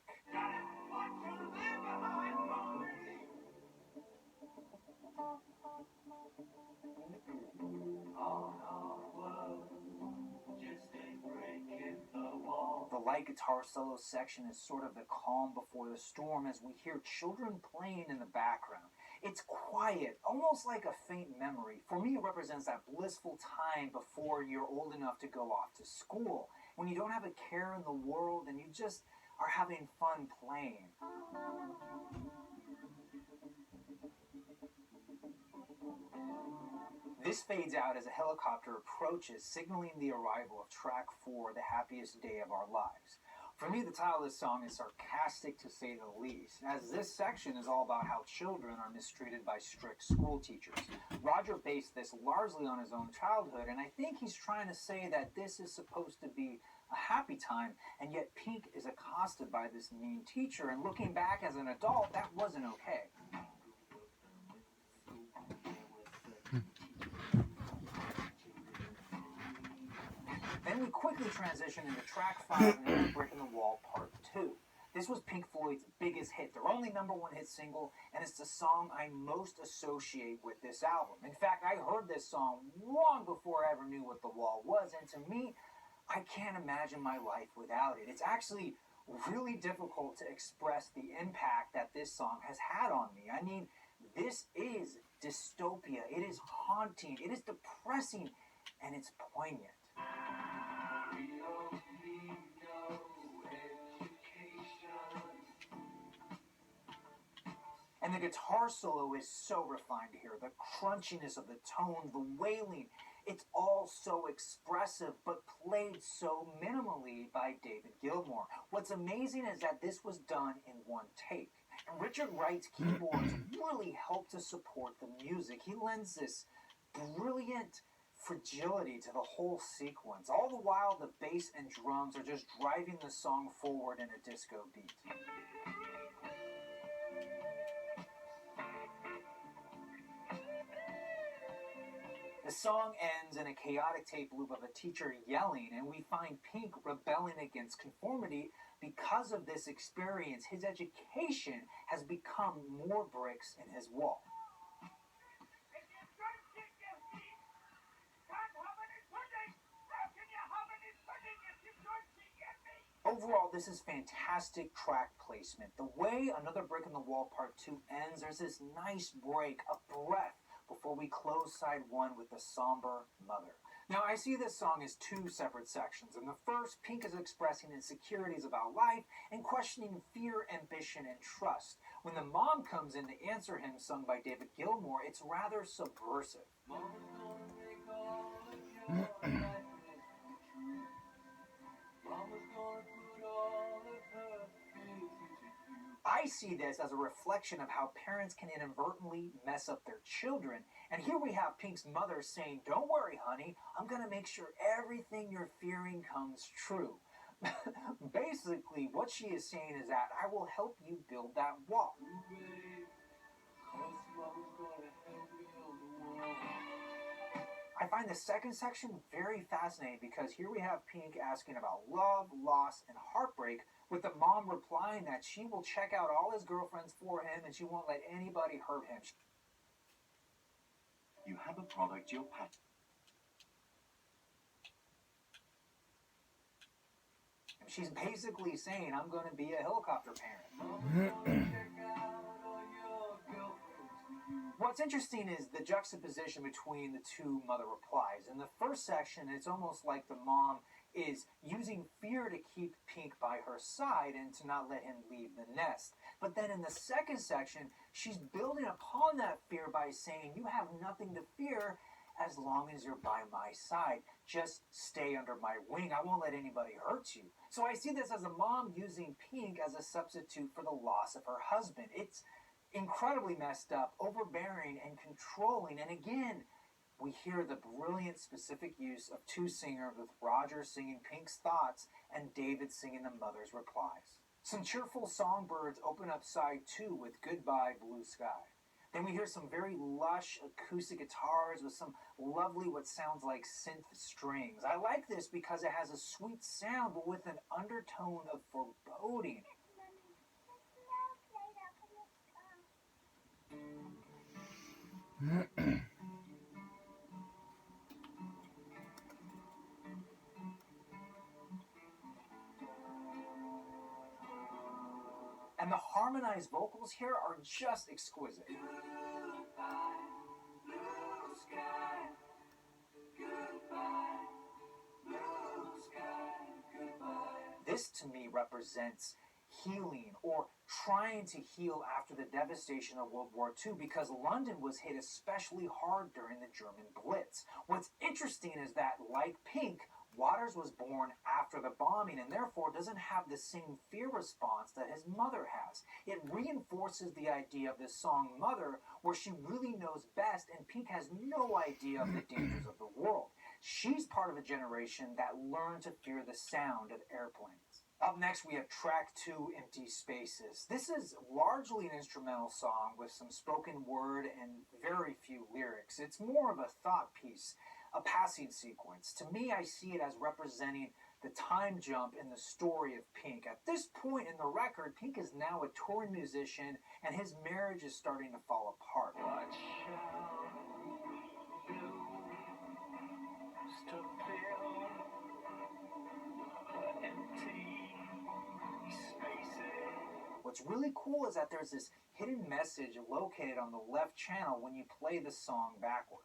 S1: The light guitar solo section is sort of the calm before the storm as we hear children playing in the background. It's quiet, almost like a faint memory. For me, it represents that blissful time before you're old enough to go off to school, when you don't have a care in the world and you just are having fun playing. This fades out as a helicopter approaches, signaling the arrival of track 4, The Happiest Day of Our Lives. For me, the title of this song is sarcastic to say the least, as this section is all about how children are mistreated by strict school teachers. Rodger based this largely on his own childhood, and I think he's trying to say that this is supposed to be a happy time, and yet Pink is accosted by this mean teacher, and looking back as an adult, that wasn't okay. Then we quickly transition into track 5, Another Brick in the Wall, Part 2. This was Pink Floyd's biggest hit, their only #1 hit single, and it's the song I most associate with this album. In fact, I heard this song long before I ever knew what The Wall was, and to me, I can't imagine my life without it. It's actually really difficult to express the impact that this song has had on me. I mean, this is dystopia. It is haunting. It is depressing, and it's poignant. And the guitar solo is so refined here. The crunchiness of the tone, the wailing, it's all so expressive, but played so minimally by David Gilmour. What's amazing is that this was done in one take. And Richard Wright's keyboards really help to support the music. He lends this brilliant fragility to the whole sequence. All the while, the bass and drums are just driving the song forward in a disco beat. The song ends in a chaotic tape loop of a teacher yelling, and we find Pink rebelling against conformity. Because of this experience, his education has become more bricks in his wall. Overall, this is fantastic track placement. The way Another Brick in the Wall Part 2 ends, there's this nice break, a breath, before we close side 1 with the somber Mother. Now, I see this song as 2 separate sections. In the first, Pink is expressing insecurities about life and questioning fear, ambition, and trust. When the mom comes in to answer him, sung by David Gilmour, it's rather subversive. I see this as a reflection of how parents can inadvertently mess up their children. And here we have Pink's mother saying, "Don't worry, honey, I'm going to make sure everything you're fearing comes true." Basically, what she is saying is that I will help you build that wall. I find the second section very fascinating because here we have Pink asking about love, loss, and heartbreak, with the mom replying that she will check out all his girlfriends for him and she won't let anybody hurt him.
S6: You have a product you're patenting.
S1: She's basically saying, I'm going to be a helicopter parent. What's interesting is the juxtaposition between the two mother replies. In the first section, it's almost like the mom is using fear to keep Pink by her side and to not let him leave the nest. But then in the second section, she's building upon that fear by saying, you have nothing to fear as long as you're by my side. Just stay under my wing. I won't let anybody hurt you. So I see this as a mom using Pink as a substitute for the loss of her husband. It's incredibly messed up, overbearing, and controlling. And again, we hear the brilliant specific use of two singers, with Rodger singing Pink's thoughts and David singing the mother's replies. Some cheerful songbirds open up side 2 with Goodbye Blue Sky. Then we hear some very lush acoustic guitars with some lovely what sounds like synth strings. I like this because it has a sweet sound but with an undertone of foreboding. And the harmonized vocals here are just exquisite. Goodbye, blue sky. Goodbye, blue sky. Goodbye. This to me represents healing, or trying to heal after the devastation of World War II, because London was hit especially hard during the German Blitz. What's interesting is that, like Pink, Waters was born after the bombing and therefore doesn't have the same fear response that his mother has. It reinforces the idea of this song Mother, where she really knows best and Pink has no idea of the dangers of the world. She's part of a generation that learned to fear the sound of airplanes. Up next, we have track 2, Empty Spaces. This is largely an instrumental song with some spoken word and very few lyrics. It's more of a thought piece, a passing sequence. To me, I see it as representing the time jump in the story of Pink. At this point in the record, Pink is now a touring musician and his marriage is starting to fall apart. What's really cool is that there's this hidden message located on the left channel when you play the song backwards.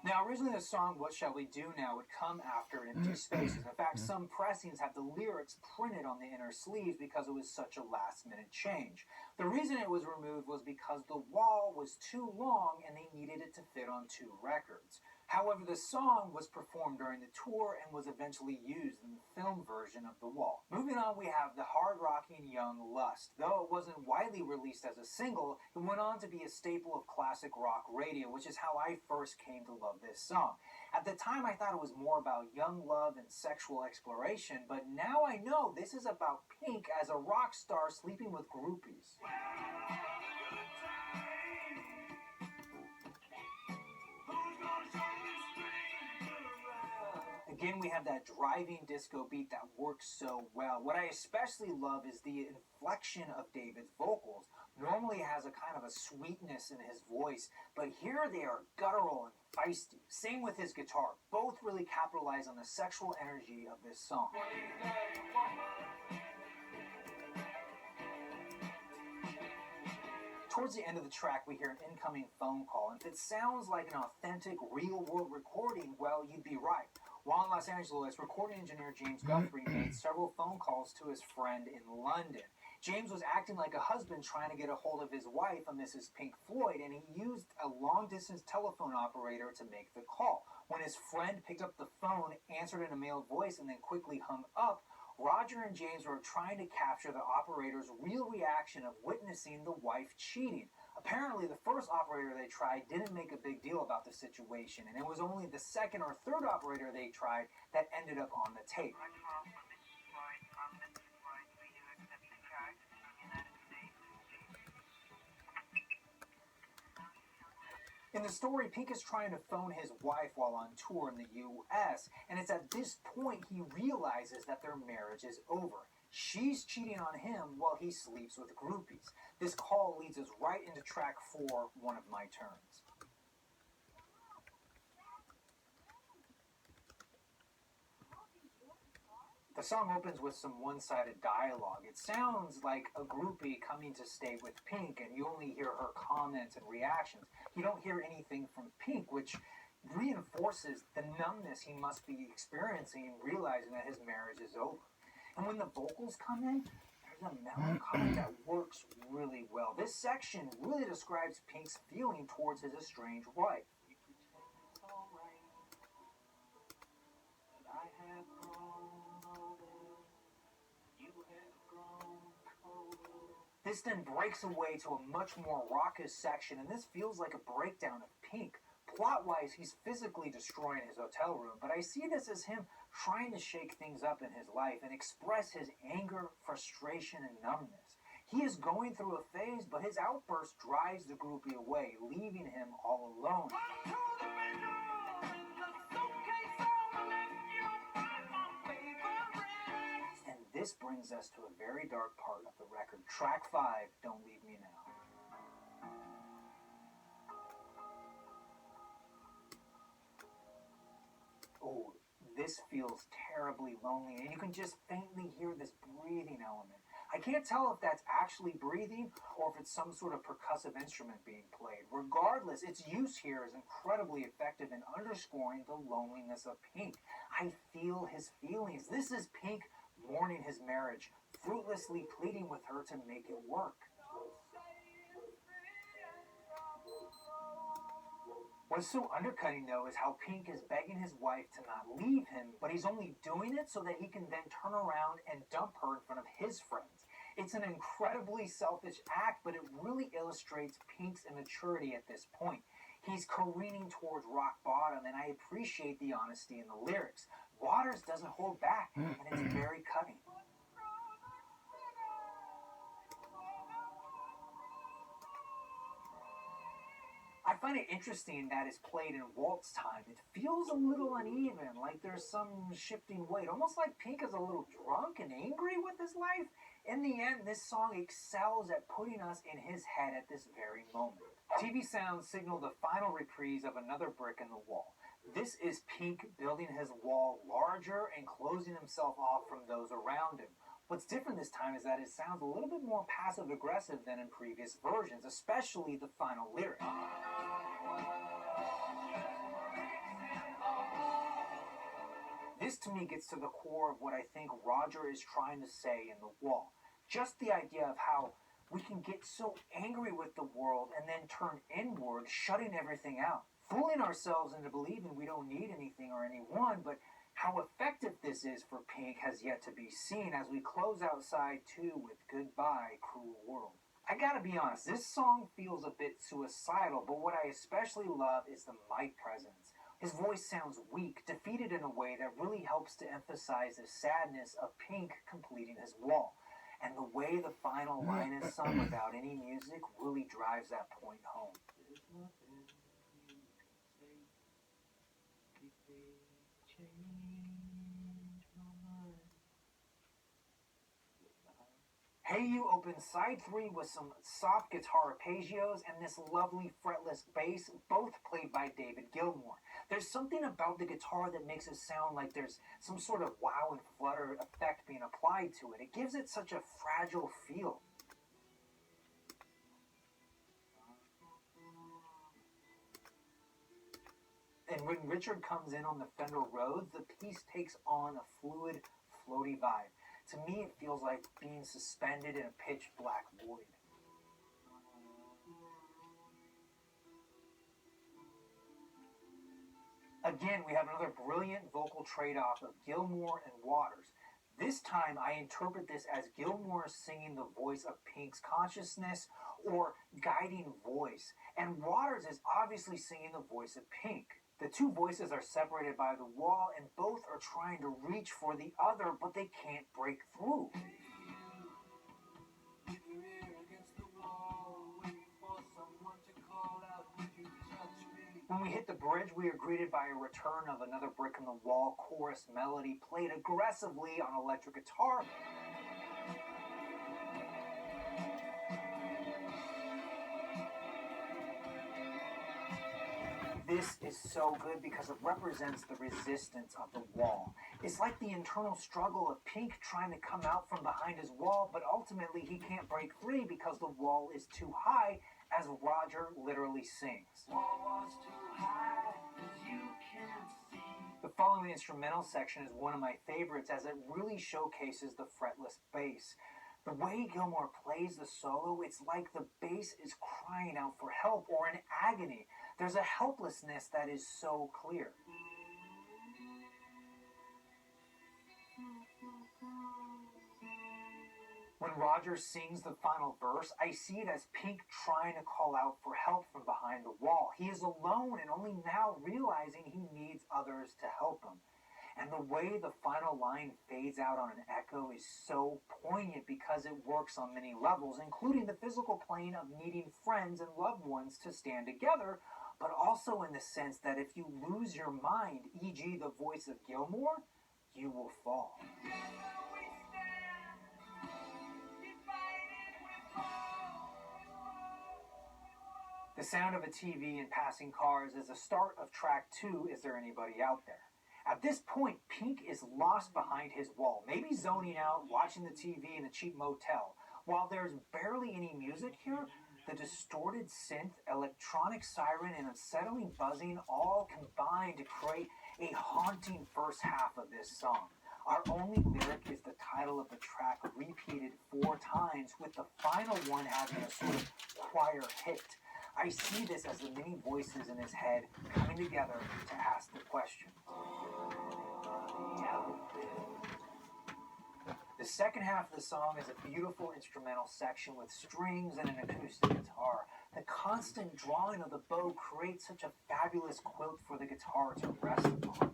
S1: Now, originally the song What Shall We Do Now would come after Empty Spaces. In fact, some pressings have the lyrics printed on the inner sleeves because it was such a last-minute change. The reason it was removed was because the wall was too long and they needed it to fit on 2 records. However, the song was performed during the tour and was eventually used in the film version of The Wall. Moving on, we have the hard-rocking Young Lust. Though it wasn't widely released as a single, it went on to be a staple of classic rock radio, which is how I first came to love this song. At the time, I thought it was more about young love and sexual exploration, but now I know this is about Pink as a rock star sleeping with groupies. Again, we have that driving disco beat that works so well. What I especially love is the inflection of David's vocals. Normally it has a kind of a sweetness in his voice, but here they are guttural and feisty. Same with his guitar. Both really capitalize on the sexual energy of this song. Towards the end of the track, we hear an incoming phone call, and if it sounds like an authentic, real-world recording, well, you'd be right. While in Los Angeles, recording engineer James Guthrie made several phone calls to his friend in London. James was acting like a husband trying to get a hold of his wife, a Mrs. Pink Floyd, and he used a long-distance telephone operator to make the call. When his friend picked up the phone, answered in a male voice, and then quickly hung up, Rodger and James were trying to capture the operator's real reaction of witnessing the wife cheating. Apparently, the first operator they tried didn't make a big deal about the situation, and it was only the second or third operator they tried that ended up on the tape. In the story, Pink is trying to phone his wife while on tour in the U.S., and it's at this point he realizes that their marriage is over. She's cheating on him while he sleeps with groupies. This call leads us right into track 4, One of My Turns. The song opens with some one-sided dialogue. It sounds like a groupie coming to stay with Pink, and you only hear her comments and reactions. You don't hear anything from Pink, which reinforces the numbness he must be experiencing, realizing that his marriage is over. And when the vocals come in, there's a melancholy that works really well. This section really describes Pink's feeling towards his estranged wife. This then breaks away to a much more raucous section, and this feels like a breakdown of Pink. Plot-wise, he's physically destroying his hotel room, but I see this as him trying to shake things up in his life and express his anger, frustration, and numbness. He is going through a phase, but his outburst drives the groupie away, leaving him all alone. And this brings us to a very dark part of the record. Track 5, Don't Leave Me Now. Oh, this feels terribly lonely, and you can just faintly hear this breathing element. I can't tell if that's actually breathing or if it's some sort of percussive instrument being played. Regardless, its use here is incredibly effective in underscoring the loneliness of Pink. I feel his feelings. This is Pink mourning his marriage, fruitlessly pleading with her to make it work. What's so undercutting, though, is how Pink is begging his wife to not leave him, but he's only doing it so that he can then turn around and dump her in front of his friends. It's an incredibly selfish act, but it really illustrates Pink's immaturity at this point. He's careening towards rock bottom, and I appreciate the honesty in the lyrics. Waters doesn't hold back, and it's very cutting. I find it interesting that it's played in waltz time. It feels a little uneven, like there's some shifting weight, almost like Pink is a little drunk and angry with his life. In the end, this song excels at putting us in his head at this very moment. TV sounds signal the final reprise of Another Brick in the Wall. This is Pink building his wall larger and closing himself off from those around him. What's different this time is that it sounds a little bit more passive-aggressive than in previous versions, especially the final lyric. This to me gets to the core of what I think Rodger is trying to say in The Wall. Just the idea of how we can get so angry with the world and then turn inward, shutting everything out. fooling ourselves into believing we don't need anything or anyone, but how effective this is for Pink has yet to be seen as we close out side 2 with Goodbye, Cruel World. I gotta be honest, this song feels a bit suicidal, but what I especially love is the mic presence. His voice sounds weak, defeated in a way that really helps to emphasize the sadness of Pink completing his wall. And the way the final line is sung without any music really drives that point home. Hey You opens side 3 with some soft guitar arpeggios and this lovely fretless bass, both played by David Gilmour. There's something about the guitar that makes it sound like there's some sort of wow and flutter effect being applied to it. It gives it such a fragile feel. And when Richard comes in on the Fender Rhodes, the piece takes on a fluid, floaty vibe. To me, it feels like being suspended in a pitch black void. Again, we have another brilliant vocal trade-off of Gilmour and Waters. This time, I interpret this as Gilmour singing the voice of Pink's consciousness or guiding voice, and Waters is obviously singing the voice of Pink. The two voices are separated by the wall, and both are trying to reach for the other, but they can't break through. When we hit the bridge, we are greeted by a return of another brick in the wall chorus melody played aggressively on electric guitar. This is so good because it represents the resistance of the wall. It's like the internal struggle of Pink trying to come out from behind his wall, but ultimately he can't break free because the wall is too high, as Rodger literally sings. The following instrumental section is one of my favorites as it really showcases the fretless bass. The way Gilmour plays the solo, it's like the bass is crying out for help or in agony. There's a helplessness that is so clear. When Rodger sings the final verse, I see it as Pink trying to call out for help from behind the wall. He is alone and only now realizing he needs others to help him. And the way the final line fades out on an echo is so poignant because it works on many levels, including the physical plane of needing friends and loved ones to stand together, but also in the sense that if you lose your mind, e.g. the voice of Gilmour, you will fall. The sound of a TV and passing cars is the start of track 2, Is There Anybody Out There? At this point, Pink is lost behind his wall, maybe zoning out, watching the TV in a cheap motel. While there's barely any music here, the distorted synth, electronic siren, and unsettling buzzing all combine to create a haunting first half of this song. Our only lyric is the title of the track repeated 4 times, with the final one having a sort of choir hit. I see this as the many voices in his head coming together to ask the question. The second half of the song is a beautiful instrumental section with strings and an acoustic guitar. The constant drawing of the bow creates such a fabulous quilt for the guitar to rest upon.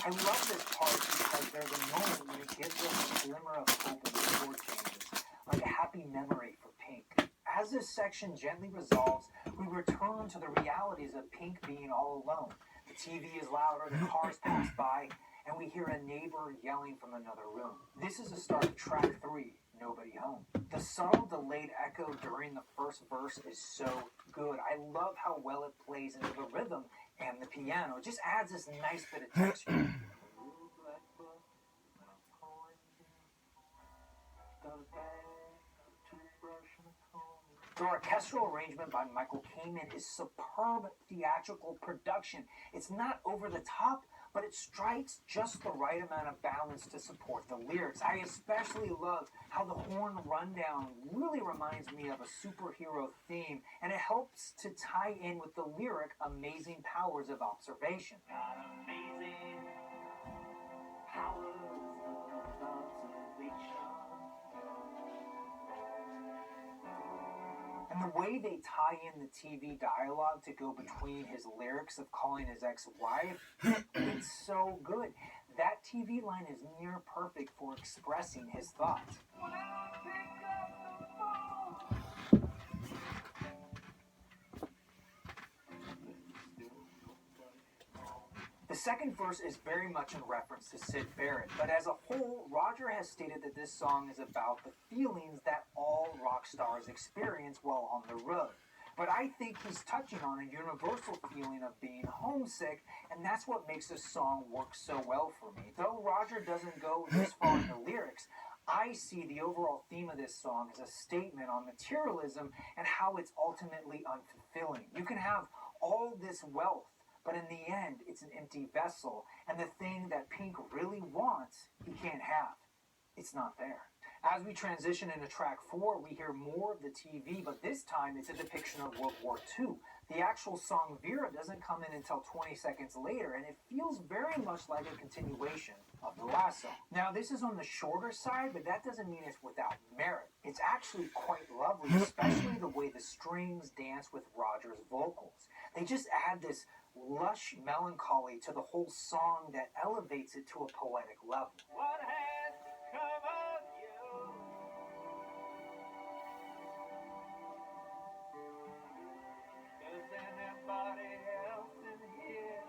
S1: I love this part because there's a moment when it gives us a glimmer of hope in the chord changes, like a happy memory for Pink. As this section gently resolves, we return to the realities of Pink being all alone. The TV is louder, the cars pass by, and we hear a neighbor yelling from another room. This is the start of track 3, Nobody Home. The subtle delayed echo during the first verse is so good. I love how well it plays into the rhythm and the piano. It just adds this nice bit of texture. The orchestral arrangement by Michael Kamen is superb theatrical production. It's not over the top, but it strikes just the right amount of balance to support the lyrics. I especially love how the horn rundown really reminds me of a superhero theme, and it helps to tie in with the lyric "Amazing Powers of Observation."
S6: Amazing powers of observation.
S1: And the way they tie in the TV dialogue to go between his lyrics of calling his ex-wife, it's so good. That TV line is near perfect for expressing his thoughts. The second verse is very much in reference to Syd Barrett, but as a whole, Rodger has stated that this song is about the feelings that all rock stars experience while on the road. But I think he's touching on a universal feeling of being homesick, and that's what makes this song work so well for me. Though Rodger doesn't go this far in the lyrics, I see the overall theme of this song as a statement on materialism and how it's ultimately unfulfilling. You can have all this wealth, but in the end, it's an empty vessel, and the thing that Pink really wants, he can't have. It's not there. As we transition into track 4, we hear more of the TV, but this time it's a depiction of World War II. The actual song Vera doesn't come in until 20 seconds later, and it feels very much like a continuation of the last song. Now, this is on the shorter side, but that doesn't mean it's without merit. It's actually quite lovely, especially the way the strings dance with Rodger's vocals. They just add this lush melancholy to the whole song that elevates it to a poetic level.
S6: What has come of you? Does anybody else in here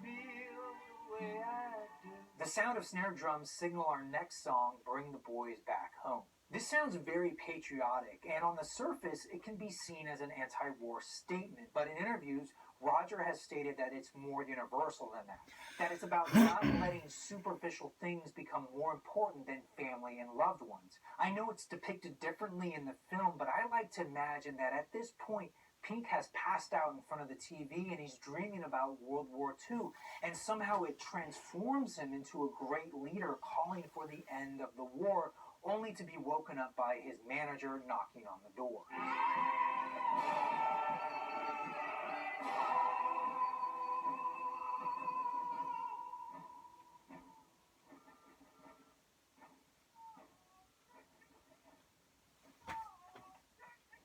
S6: feel the way I do?
S1: The sound of snare drums signal our next song, Bring the Boys Back Home. This sounds very patriotic, and on the surface, it can be seen as an anti-war statement, but in interviews, Rodger has stated that it's more universal than that. That it's about not letting superficial things become more important than family and loved ones. I know it's depicted differently in the film, but I like to imagine that at this point, Pink has passed out in front of the TV and he's dreaming about World War II, and somehow it transforms him into a great leader calling for the end of the war, only to be woken up by his manager knocking on the door.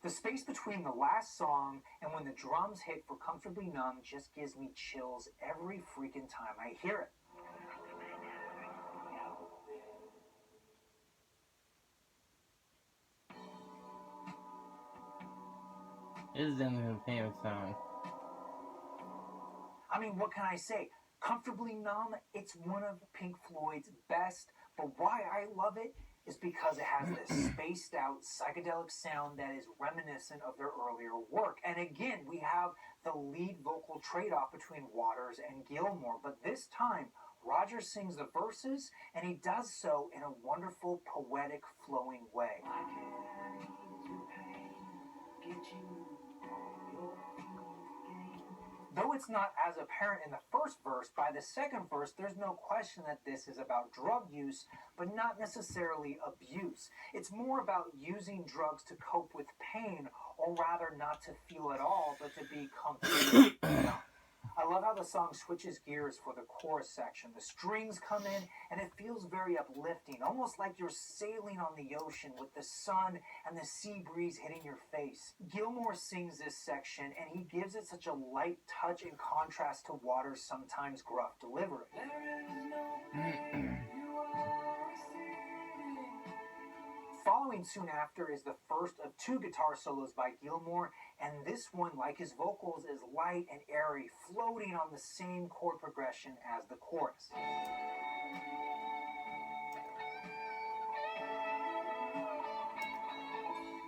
S1: The space between the last song and when the drums hit for Comfortably Numb just gives me chills every freaking time I hear it.
S7: This is definitely my favorite song.
S1: I mean, what can I say? Comfortably Numb, it's one of Pink Floyd's best, but why I love it is because it has this spaced out psychedelic sound that is reminiscent of their earlier work. And again, we have the lead vocal trade-off between Waters and Gilmour, but this time, Rodger sings the verses, and he does so in a wonderful, poetic, flowing way. Though it's not as apparent in the first verse, by the second verse, there's no question that this is about drug use, but not necessarily abuse. It's more about using drugs to cope with pain, or rather not to feel at all, but to be comfortable. I love how the song switches gears for the chorus section. The strings come in, and it feels very uplifting, almost like you're sailing on the ocean with the sun and the sea breeze hitting your face. Gilmour sings this section, and he gives it such a light touch in contrast to Waters' sometimes gruff delivery. Following soon after is the first of 2 guitar solos by Gilmour, and this one, like his vocals, is light and airy, floating on the same chord progression as the chorus.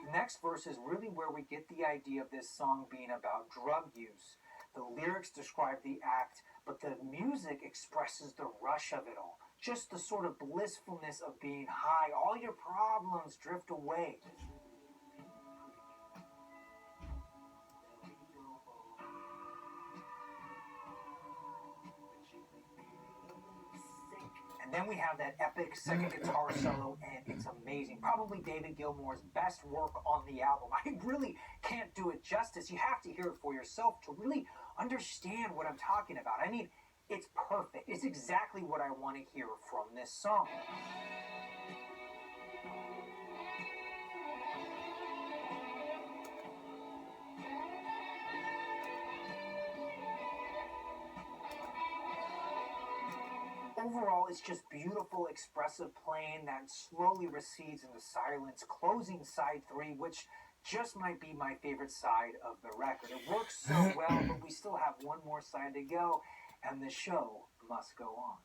S1: The next verse is really where we get the idea of this song being about drug use. The lyrics describe the act, but the music expresses the rush of it all. Just the sort of blissfulness of being high. All your problems drift away. And then we have that epic second guitar solo, and it's amazing. Probably David Gilmour's best work on the album. I really can't do it justice. You have to hear it for yourself to really understand what I'm talking about. I mean, it's perfect. It's exactly what I want to hear from this song. Overall, it's just beautiful, expressive playing that slowly recedes into silence, closing side 3, which just might be my favorite side of the record. It works so well, but we still have one more side to go, and the show must go on.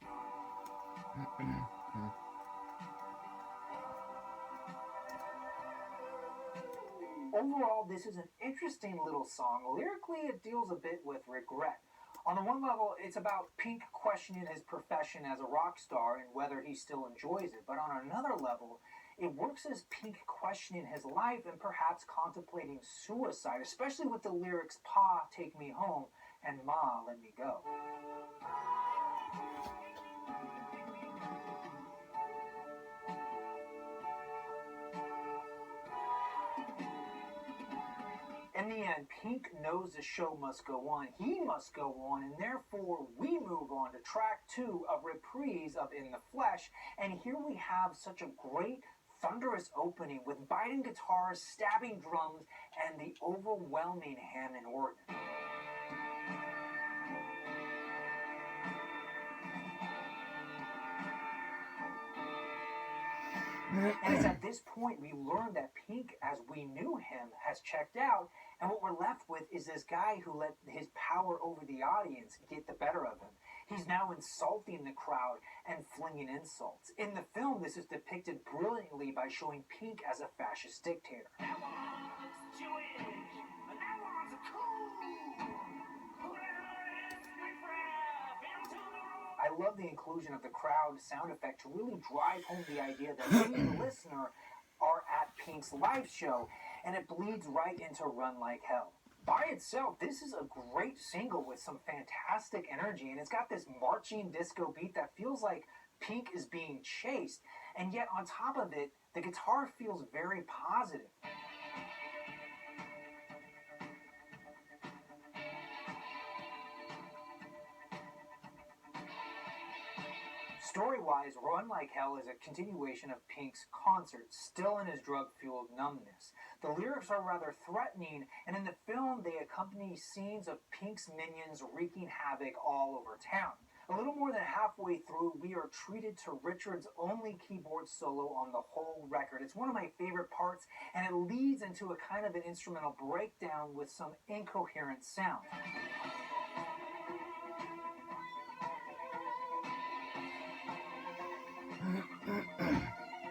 S1: Overall, this is an interesting little song. Lyrically, it deals a bit with regret. On the one level, it's about Pink questioning his profession as a rock star and whether he still enjoys it. But on another level, it works as Pink questioning his life and perhaps contemplating suicide, especially with the lyrics, "Pa, take me home," and "Ma, let me go." In the end, Pink knows the show must go on. He must go on, and therefore we move on to track 2, a reprise of "In the Flesh." And here we have such a great, thunderous opening with biting guitars, stabbing drums, and the overwhelming Hammond organ. And it's at this point we learn that Pink, as we knew him, has checked out, and what we're left with is this guy who let his power over the audience get the better of him. He's now insulting the crowd and flinging insults. In the film, this is depicted brilliantly by showing Pink as a fascist dictator.
S6: That one's Jewish, and that one's cool. Who the hell is my friend? Been to the room.
S1: I love the inclusion of the crowd sound effect to really drive home the idea that we, the listener, are at Pink's live show, and it bleeds right into "Run Like Hell." By itself, this is a great single with some fantastic energy, and it's got this marching disco beat that feels like Pink is being chased, and yet on top of it, the guitar feels very positive. Story-wise, "Run Like Hell" is a continuation of Pink's concert, still in his drug-fueled numbness. The lyrics are rather threatening, and in the film they accompany scenes of Pink's minions wreaking havoc all over town. A little more than halfway through, we are treated to Richard's only keyboard solo on the whole record. It's one of my favorite parts, and it leads into a kind of an instrumental breakdown with some incoherent sound.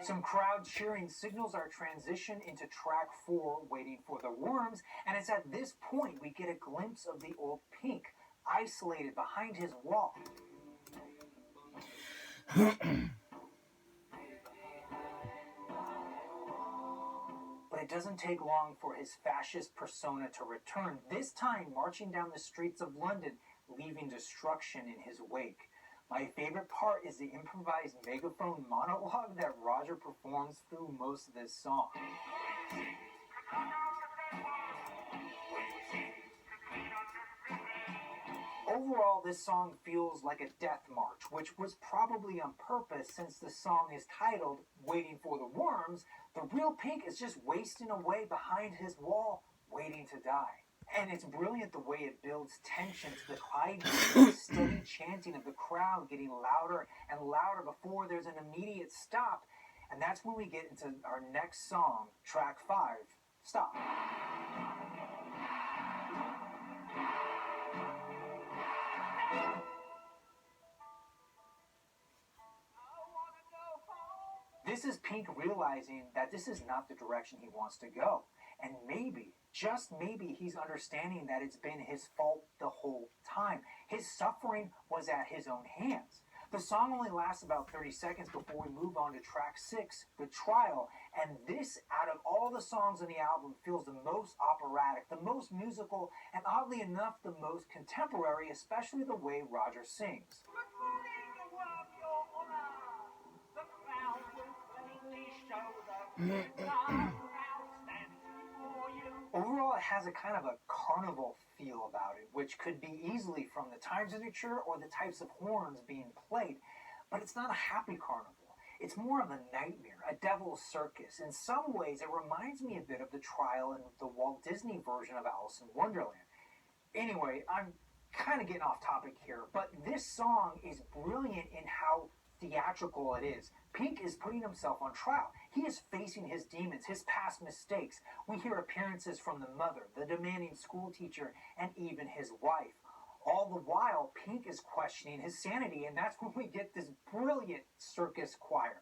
S1: Some crowd cheering signals our transition into track 4, "Waiting for the Worms," and it's at this point we get a glimpse of the old Pink, isolated behind his wall. But it doesn't take long for his fascist persona to return, this time marching down the streets of London, leaving destruction in his wake. My favorite part is the improvised megaphone monologue that Rodger performs through most of this song. Overall, this song feels like a death march, which was probably on purpose since the song is titled "Waiting for the Worms." The real Pink is just wasting away behind his wall, waiting to die. And it's brilliant the way it builds tension to the climax, the steady chanting of the crowd getting louder and louder before there's an immediate stop. And that's when we get into our next song, track 5, "Stop." This is Pink realizing that this is not the direction he wants to go. And maybe, just maybe, he's understanding that it's been his fault the whole time. His suffering was at his own hands. The song only lasts about 30 seconds before we move on to track 6, "The Trial," and this, out of all the songs on the album, feels the most operatic, the most musical, and oddly enough, the most contemporary, especially the way Rodger sings.
S6: Good morning, world, your honor. proudly show the kids are outstanding for you.
S1: Overall, it has a kind of a carnival feel about it, which could be easily from the time signature or the types of horns being played. But it's not a happy carnival. It's more of a nightmare, a devil's circus. In some ways, it reminds me a bit of the trial in the Walt Disney version of Alice in Wonderland. Anyway, I'm kind of getting off topic here, but this song is brilliant in how theatrical it is. Pink is putting himself on trial. He is facing his demons, his past mistakes. We hear appearances from the mother, the demanding school teacher, and even his wife. All the while, Pink is questioning his sanity, and that's when we get this brilliant circus choir.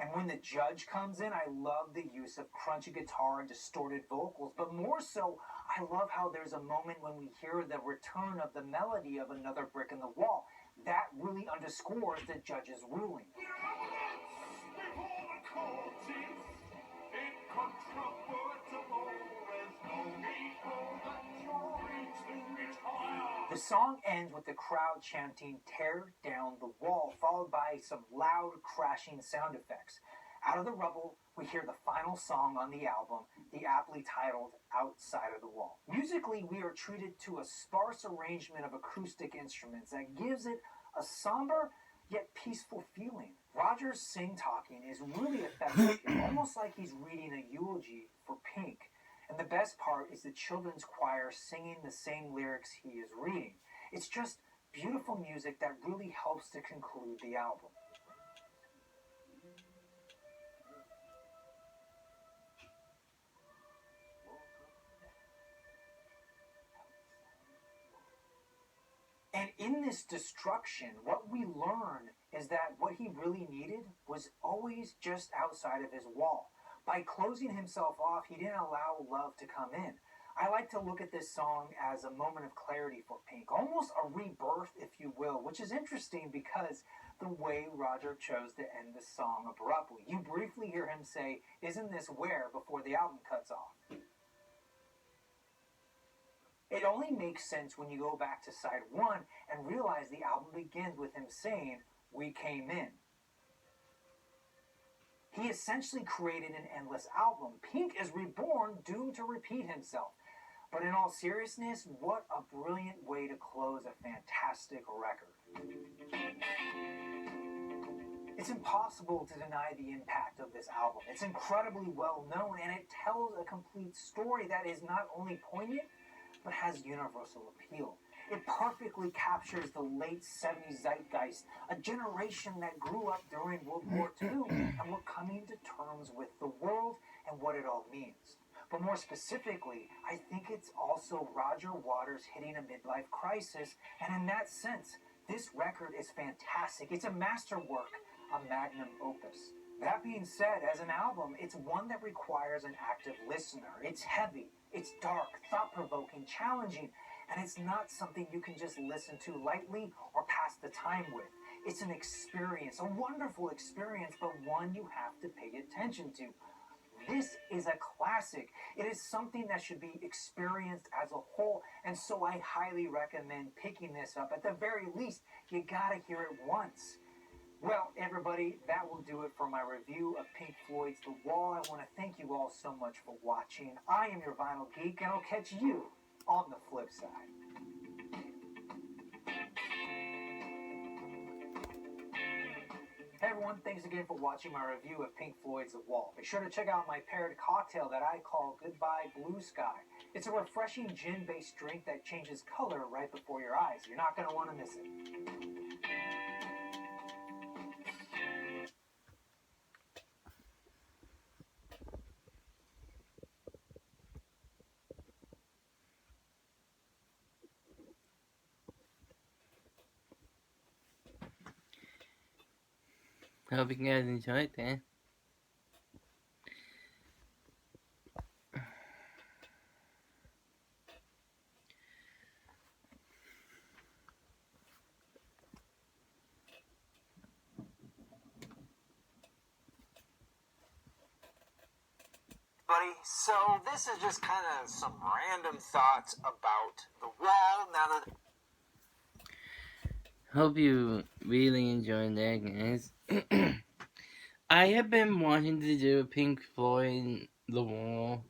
S1: And when the judge comes in, I love the use of crunchy guitar and distorted vocals, but more so, I love how there's a moment when we hear the return of the melody of Another Brick in the Wall. That really underscores the judge's ruling.
S6: Before the court is incontrovertible, there's no need for the jury to retire.
S1: The song ends with the crowd chanting, "Tear down the wall," followed by some loud crashing sound effects. Out of the rubble, we hear the final song on the album, the aptly titled "Outside of the Wall." Musically, we are treated to a sparse arrangement of acoustic instruments that gives it a somber yet peaceful feeling. Rodger's sing-talking is really effective, almost like he's reading a eulogy for Pink. And the best part is the children's choir singing the same lyrics he is reading. It's just beautiful music that really helps to conclude the album. And in this destruction, what we learn is that what he really needed was always just outside of his wall. By closing himself off, he didn't allow love to come in. I like to look at this song as a moment of clarity for Pink, almost a rebirth, if you will, which is interesting because the way Rodger chose to end the song abruptly. You briefly hear him say, "Isn't this where?" before the album cuts off. It only makes sense when you go back to side one and realize the album begins with him saying, "We came in." He essentially created an endless album. Pink is reborn, doomed to repeat himself. But in all seriousness, what a brilliant way to close a fantastic record. It's impossible to deny the impact of this album. It's incredibly well known, and it tells a complete story that is not only poignant, but has universal appeal. It perfectly captures the late 70s zeitgeist, a generation that grew up during World War II and were coming to terms with the world and what it all means. But more specifically, I think it's also Roger Waters hitting a midlife crisis, and in that sense, this record is fantastic. It's a masterwork, a magnum opus. That being said, as an album, it's one that requires an active listener. It's heavy, it's dark, thought-provoking, challenging, and it's not something you can just listen to lightly or pass the time with. It's an experience, a wonderful experience, but one you have to pay attention to. This is a classic. It is something that should be experienced as a whole, and so I highly recommend picking this up. At the very least, you gotta hear it once. Well, everybody, that will do it for my review of Pink Floyd's The Wall. I want to thank you all so much for watching. I am your Vinyl Geek, and I'll catch you on the flip side. Hey everyone, thanks again for watching my review of Pink Floyd's The Wall. Be sure to check out my paired cocktail that I call Goodbye Blue Sky. It's a refreshing gin-based drink that changes color right before your eyes. You're not going to want to miss it.
S7: Hope you guys enjoyed that.
S8: Buddy, so this is just kind of some random thoughts about the wall now that...
S7: Hope you really enjoyed that, guys. I have been wanting to do a Pink Floyd The Wall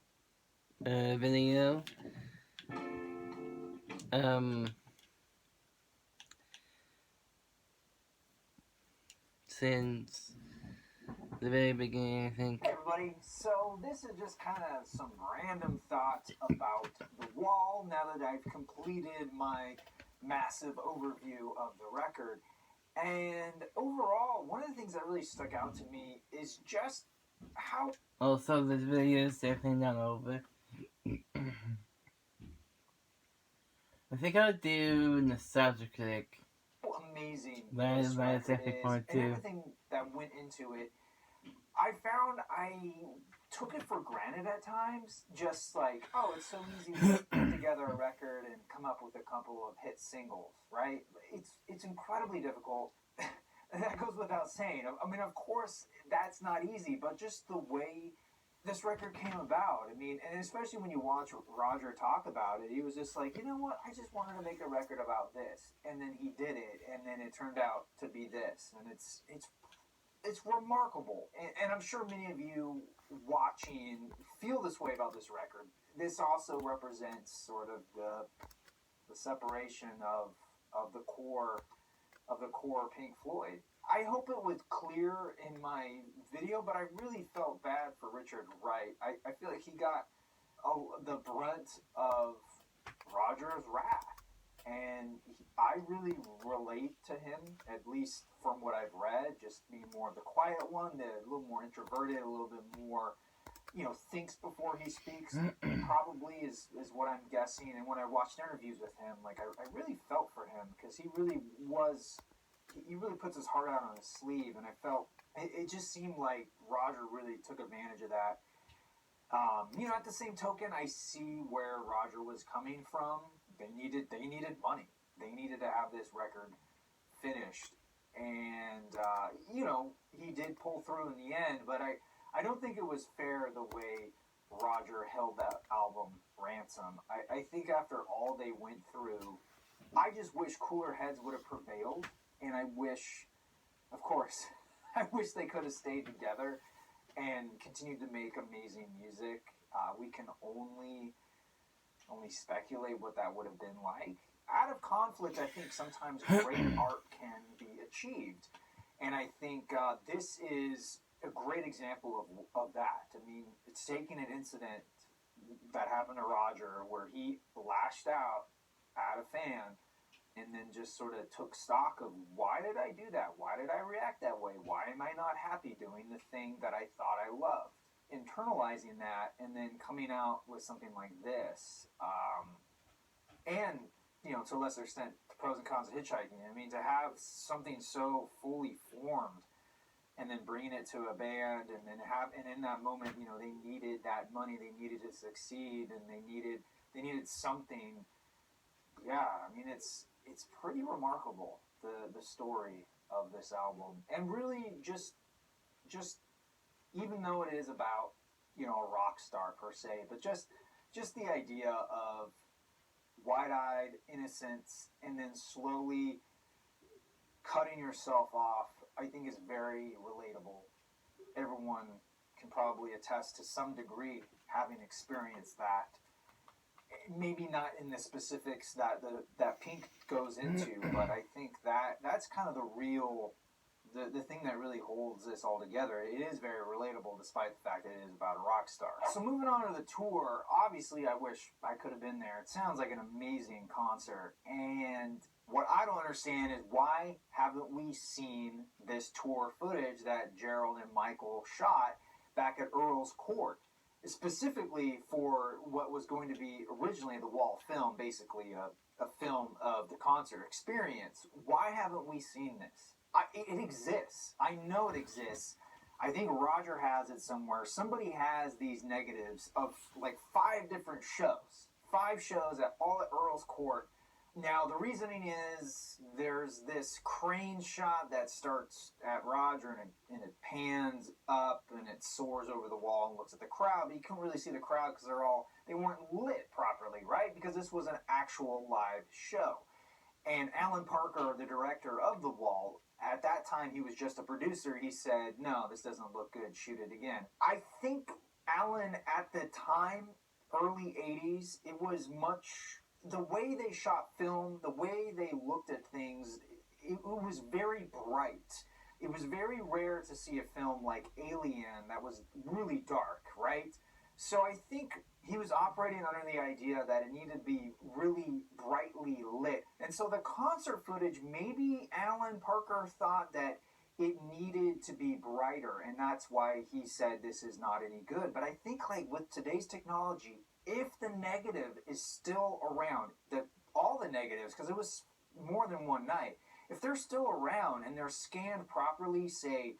S7: video. Since the very beginning, I think.
S1: Hey everybody, so this is just kind of some random thoughts about The Wall now that I've completed my massive overview of the record. And overall, one of the things that really stuck out to me is just how...
S7: Also, this video is definitely not over. I think I'll do Nostalgia Critic.
S1: amazing
S7: That
S1: this
S7: is
S1: record
S7: definitely
S1: is,
S7: part
S1: and
S7: two.
S1: everything that went into it. I found I took it for granted at times, just like, oh, it's so easy to put together a record and come up with a couple of hit singles, right? It's incredibly difficult. That goes without saying. I mean, of course, that's not easy, but just the way this record came about. I mean, and especially when you watch Rodger talk about it, he was just like, you know what? I just wanted to make a record about this, and then he did it, and then it turned out to be this, and it's remarkable. And I'm sure many of you watching feel this way about this record. This also represents sort of the separation of the core Pink Floyd. I hope it was clear in my video, but I really felt bad for Richard Wright. I feel like he got the brunt of Rodger's wrath. And I really relate to him, at least from what I've read, just being more of the quiet one, a little more introverted, a little bit more, thinks before he speaks, probably is what I'm guessing. And when I watched interviews with him, like, I really felt for him, because he really puts his heart out on his sleeve, and I felt, it just seemed like Rodger really took advantage of that. At the same token, I see where Rodger was coming from. They needed money. They needed to have this record finished. And, he did pull through in the end, but I don't think it was fair the way Rodger held that album ransom. I think after all they went through, I just wish cooler heads would have prevailed. And I wish, of course, they could have stayed together and continued to make amazing music. We can only speculate what that would have been like. Out of conflict, I think sometimes great art can be achieved. And I think this is a great example of that. I mean, it's taking an incident that happened to Rodger where he lashed out at a fan and then just sort of took stock of, why did I do that? Why did I react that way? Why am I not happy doing the thing that I thought I loved? Internalizing that and then coming out with something like this. And, to a lesser extent, the pros and cons of hitchhiking. I mean, to have something so fully formed and then bringing it to a band and in that moment, they needed that money, they needed to succeed, and they needed something. Yeah, I mean, it's pretty remarkable, the story of this album. And really just even though it is about, a rock star per se, but just the idea of wide-eyed innocence and then slowly cutting yourself off, I think is very relatable. Everyone can probably attest to some degree having experienced that. Maybe not in the specifics that Pink goes into, but I think that's kind of the real... The thing that really holds this all together. It is very relatable despite the fact that it is about a rock star. So moving on to the tour, obviously I wish I could have been there. It sounds like an amazing concert. And what I don't understand is, why haven't we seen this tour footage that Gerald and Michael shot back at Earl's Court? Specifically for what was going to be originally the Wall film, basically a film of the concert experience. Why haven't we seen this? It exists. I know it exists. I think Rodger has it somewhere. Somebody has these negatives of like 5 different shows. 5 shows all at Earl's Court Now, the reasoning is there's this crane shot that starts at Rodger and it pans up and it soars over the wall and looks at the crowd, but you couldn't really see the crowd because they weren't lit properly, right? Because this was an actual live show. And Alan Parker, the director of The Wall, at that time he was just a producer, he said, no, this doesn't look good, shoot it again. I think Alan at the time, early 80s, it was much... the way they shot film, the way they looked at things, it was very bright. It was very rare to see a film like Alien that was really dark, right? So I think he was operating under the idea that it needed to be really brightly lit. And so the concert footage, maybe Alan Parker thought that it needed to be brighter, and that's why he said this is not any good. But I think like with today's technology, if the negative is still around, all the negatives, because it was more than one night, if they're still around and they're scanned properly, say,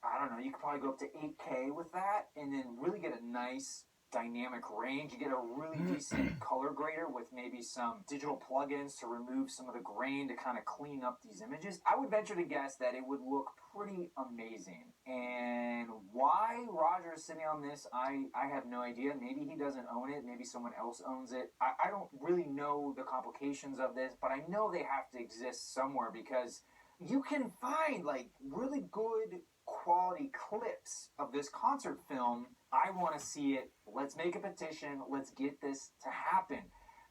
S1: I don't know, you could probably go up to 8K with that and then really get a nice dynamic range. You get a really decent color grader with maybe some digital plugins to remove some of the grain to kind of clean up these images. I would venture to guess that it would look pretty amazing. And why Rodger is sitting on this, I have no idea. Maybe he doesn't own it. Maybe someone else owns it. I don't really know the complications of this, but I know they have to exist somewhere because you can find like really good quality clips of this concert film. I want to see it. Let's make a petition. Let's get this to happen.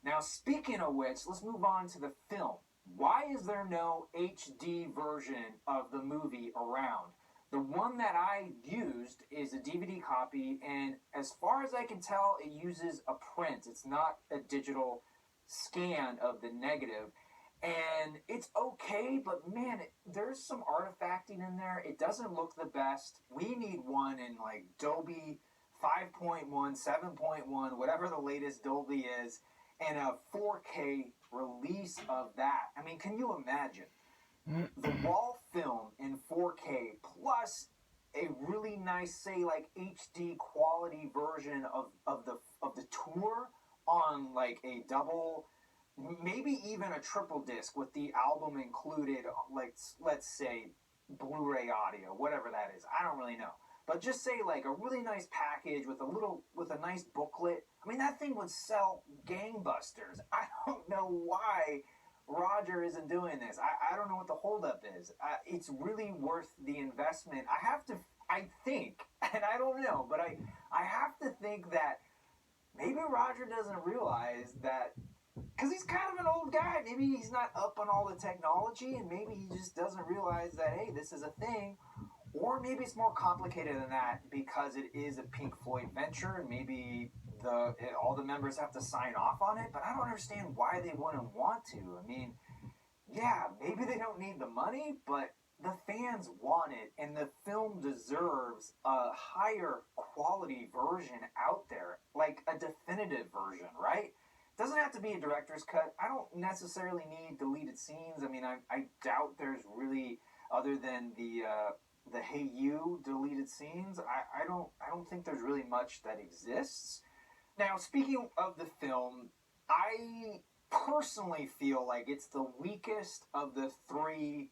S1: Now, speaking of which, let's move on to the film. Why is there no HD version of the movie around? The one that I used is a DVD copy, and as far as I can tell, it uses a print. It's not a digital scan of the negative. And it's okay, but man, there's some artifacting in there. It doesn't look the best. We need one in like Dolby 5.1, 7.1, whatever the latest Dolby is, and a 4K release of that. I mean, can you imagine? The Wall film in 4K plus a really nice, say, like HD quality version of the tour on like a double, maybe even a triple disc with the album included, like, let's say, Blu-ray audio, whatever that is. I don't really know. But just say, like, a really nice package with a nice booklet. I mean, that thing would sell gangbusters. I don't know why Rodger isn't doing this. I don't know what the holdup is. It's really worth the investment. I think, and I don't know, but I have to think that maybe Rodger doesn't realize that, because he's kind of an old guy. Maybe he's not up on all the technology, and maybe he just doesn't realize that, hey, this is a thing. Or maybe it's more complicated than that because it is a Pink Floyd venture, and maybe all the members have to sign off on it. But I don't understand why they wouldn't want to. I mean, yeah, maybe they don't need the money, but the fans want it, and the film deserves a higher quality version out there, like a definitive version, right? Doesn't have to be a director's cut. I don't necessarily need deleted scenes. I mean, I doubt there's really, other than the Hey You deleted scenes, I don't think there's really much that exists. Now, speaking of the film, I personally feel like it's the weakest of the three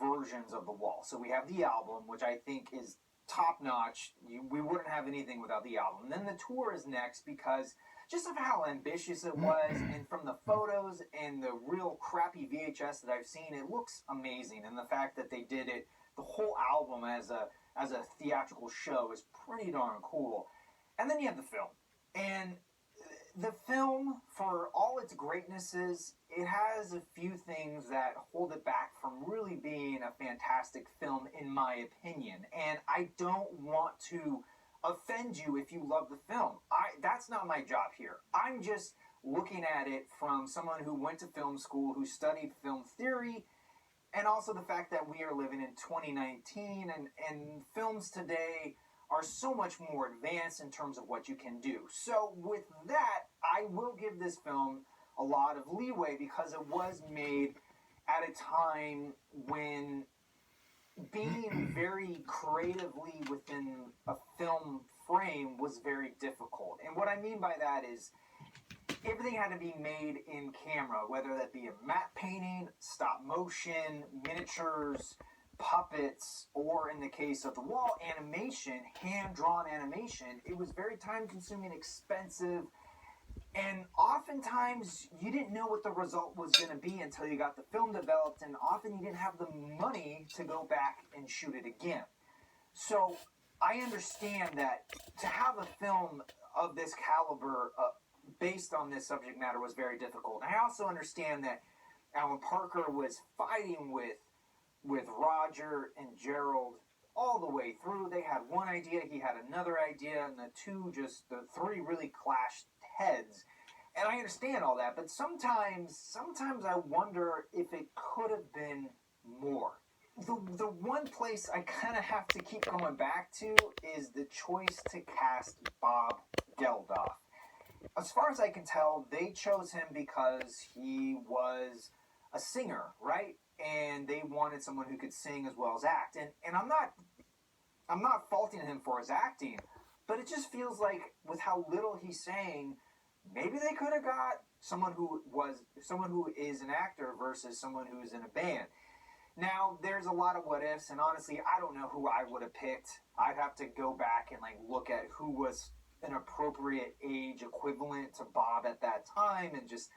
S1: versions of The Wall. So we have the album, which I think is top-notch. We wouldn't have anything without the album. And then the tour is next because just of how ambitious it was, and from the photos and the real crappy VHS that I've seen, it looks amazing. And the fact that they did it, the whole album as a theatrical show, is pretty darn cool. And then you have the film. And the film, for all its greatnesses, it has a few things that hold it back from really being a fantastic film, in my opinion. And I don't want to offend you if you love the film. That's not my job here. I'm just looking at it from someone who went to film school, who studied film theory, and also the fact that we are living in 2019, and films today are so much more advanced in terms of what you can do. So with that, I will give this film a lot of leeway because it was made at a time when being very creatively within a film frame was very difficult. And what I mean by that is everything had to be made in camera, whether that be a matte painting, stop motion, miniatures, puppets, or in the case of the wall, animation, hand-drawn animation. It was very time-consuming, expensive, and oftentimes you didn't know what the result was going to be until you got the film developed, and often you didn't have the money to go back and shoot it again. So I understand that to have a film of this caliber based on this subject matter was very difficult. And I also understand that Alan Parker was fighting with Rodger and Gerald all the way through. They had one idea, he had another idea, and the three really clashed heads. And I understand all that, but sometimes I wonder if it could have been more. The one place I kind of have to keep going back to is the choice to cast Bob Geldof. As far as I can tell, they chose him because he was a singer, right? And they wanted someone who could sing as well as act. And I'm not faulting him for his acting, but it just feels like with how little he's saying, maybe they could have got someone who is an actor versus someone who is in a band. Now, there's a lot of what ifs, and honestly, I don't know who I would have picked. I'd have to go back and look at who was an appropriate age equivalent to Bob at that time and just,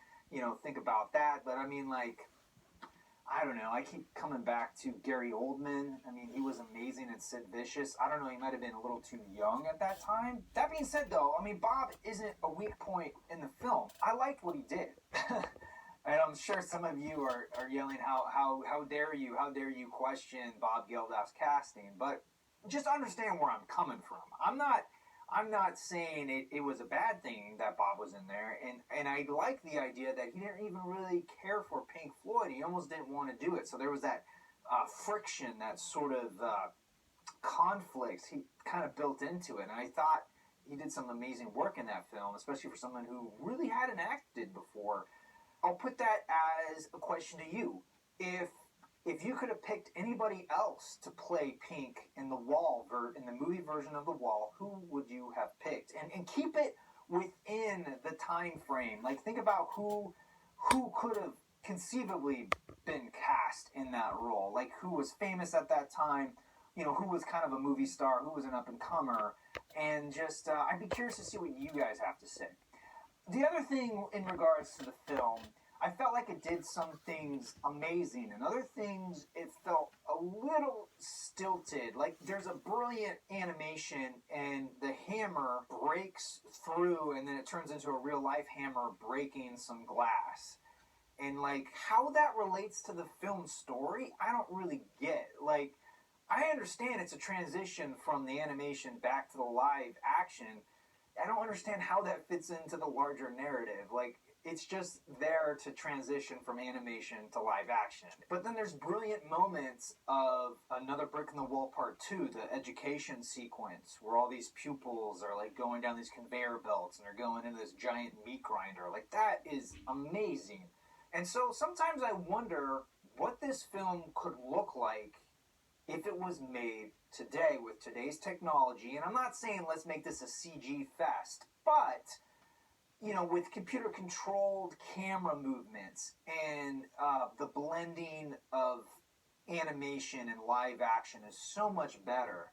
S1: think about that. But I mean, I don't know. I keep coming back to Gary Oldman. I mean, he was amazing at Sid Vicious. I don't know. He might have been a little too young at that time. That being said, though, I mean, Bob isn't a weak point in the film. I liked what he did. And I'm sure some of you are yelling, how dare you question Bob Geldof's casting. But just understand where I'm coming from. I'm not saying it was a bad thing that Bob was in there, and I like the idea that he didn't even really care for Pink Floyd. He almost didn't want to do it. So there was that friction, that sort of conflict he kind of built into it. And I thought he did some amazing work in that film, especially for someone who really hadn't acted before. I'll put that as a question to you. If you could have picked anybody else to play Pink in the movie version of The Wall, who would you have picked? And keep it within the time frame. Think about who could have conceivably been cast in that role. Who was famous at that time, who was kind of a movie star, who was an up-and-comer. And just, I'd be curious to see what you guys have to say. The other thing in regards to the film, I felt like it did some things amazing, and other things it felt a little stilted. There's a brilliant animation, and the hammer breaks through, and then it turns into a real-life hammer breaking some glass. And, how that relates to the film story, I don't really get. I understand it's a transition from the animation back to the live action. I don't understand how that fits into the larger narrative. It's just there to transition from animation to live action. But then there's brilliant moments of Another Brick in the Wall Part 2, the education sequence, where all these pupils are going down these conveyor belts and they're going into this giant meat grinder. That is amazing. And so sometimes I wonder what this film could look like if it was made today with today's technology. And I'm not saying let's make this a CG fest, but with computer-controlled camera movements and the blending of animation and live action is so much better.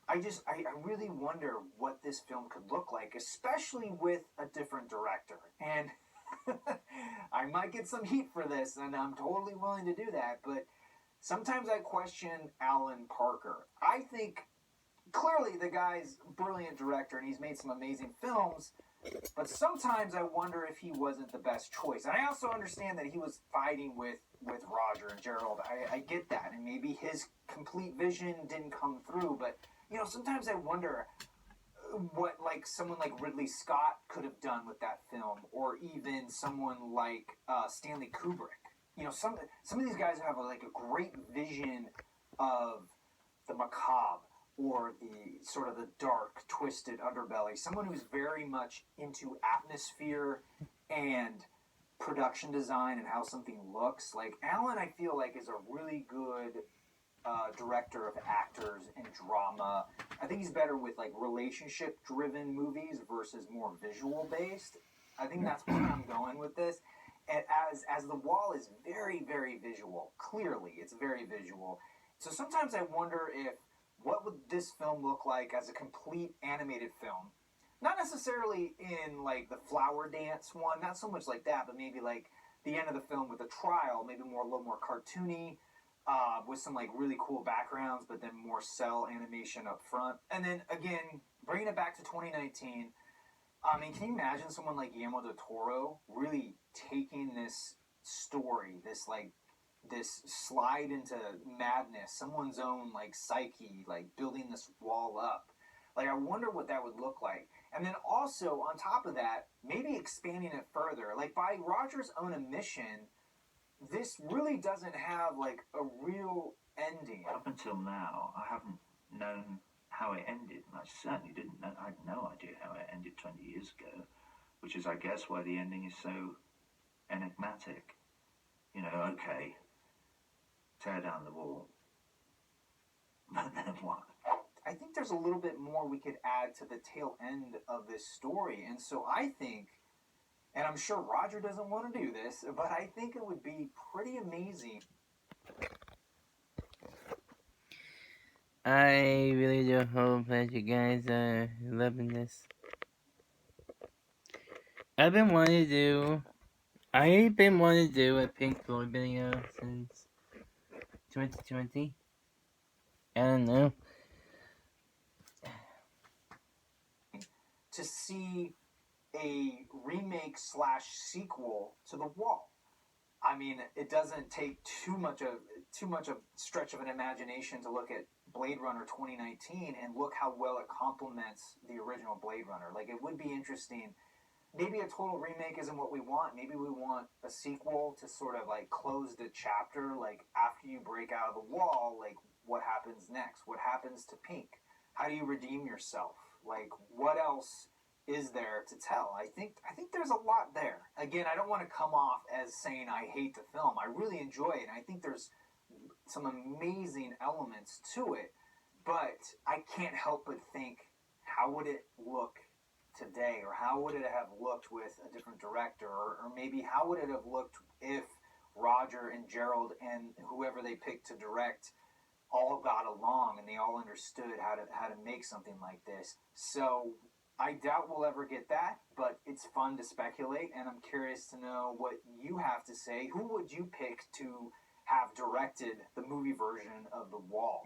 S1: I really wonder what this film could look like, especially with a different director. And I might get some heat for this, and I'm totally willing to do that, but sometimes I question Alan Parker. I think clearly the guy's a brilliant director, and he's made some amazing films, but sometimes I wonder if he wasn't the best choice. And I also understand that he was fighting with Rodger and Gerald. I get that, and maybe his complete vision didn't come through, but sometimes I wonder what someone like Ridley Scott could have done with that film, or even someone like Stanley Kubrick. Some of these guys have a great vision of the macabre, or the sort of the dark, twisted underbelly. Someone who's very much into atmosphere and production design and how something looks. Alan, I feel is a really good director of actors and drama. I think he's better with relationship-driven movies versus more visual-based. I think that's where I'm going with this. And as the wall is very, very visual, clearly it's very visual. So sometimes I wonder if what would this film look like as a complete animated film? Not necessarily in like the flower dance one, not so much like that, but maybe like the end of the film with the trial, maybe a little more cartoony, with some like really cool backgrounds, but then more cell animation up front. And then again, bringing it back to 2019. I mean, can you imagine someone like Guillermo del Toro really taking this story, this slide into madness, someone's own like psyche, like building this wall up? Like, I wonder what that would look like. And then also on top of that, maybe expanding it further. Like by Rodger's own admission, this really doesn't have like a real ending.
S4: Up until now, I haven't known how it ended, and I certainly didn't know. I had no idea how it ended 20 years ago, which is, I guess, why the ending is so enigmatic. You know, okay, tear down the wall, but then what?
S1: I think there's a little bit more we could add to the tail end of this story, and so I think, and I'm sure Rodger doesn't want to do this, but I think it would be pretty amazing.
S7: I really do hope that you guys are loving this. I've been wanting to do a Pink Floyd video since 2020. I don't know.
S1: To see a remake / sequel to The Wall. I mean, it doesn't take too much of stretch of an imagination to look at Blade Runner 2019 and look how well it complements the original Blade Runner. Like, it would be interesting. Maybe a total remake isn't what we want. Maybe we want a sequel to sort of like close the chapter. Like, after you break out of the wall, like, what happens next? What happens to Pink? How do you redeem yourself? Like, what else is there to tell? I think there's a lot there. Again, I don't want to come off as saying I hate the film. I really enjoy it, and I think there's some amazing elements to it, but I can't help but think, how would it look today, or how would it have looked with a different director, or maybe how would it have looked if Rodger and Gerald and whoever they picked to direct all got along and they all understood how to make something like this. So I doubt we'll ever get that, but it's fun to speculate, and I'm curious to know what you have to say. Who would you pick to have directed the movie version of The Wall?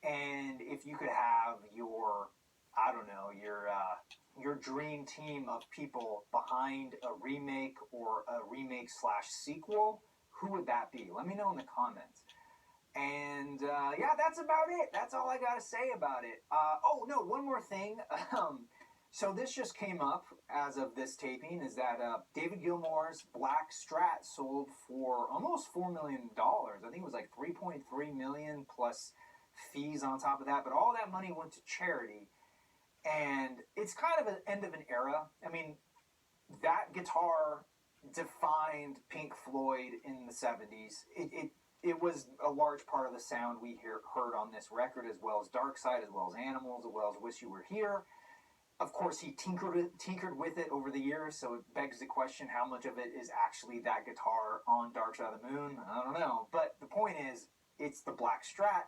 S1: And if you could have your, I don't know, your dream team of people behind a remake or a remake / sequel, who would that be? Let me know in the comments. And yeah, that's about it. That's all I gotta say about it. Oh no, one more thing. So this just came up as of this taping, is that David Gilmour's Black Strat sold for almost $4 million. I think it was like $3.3 million plus fees on top of that. But all that money went to charity, and it's kind of an end of an era. I mean, that guitar defined Pink Floyd in the 70s. It was a large part of the sound we heard on this record, as well as Dark Side, as well as Animals, as well as Wish You Were Here. Of course, he tinkered with it over the years, so it begs the question, how much of it is actually that guitar on Dark Side of the Moon? I don't know. But the point is, it's the Black Strat,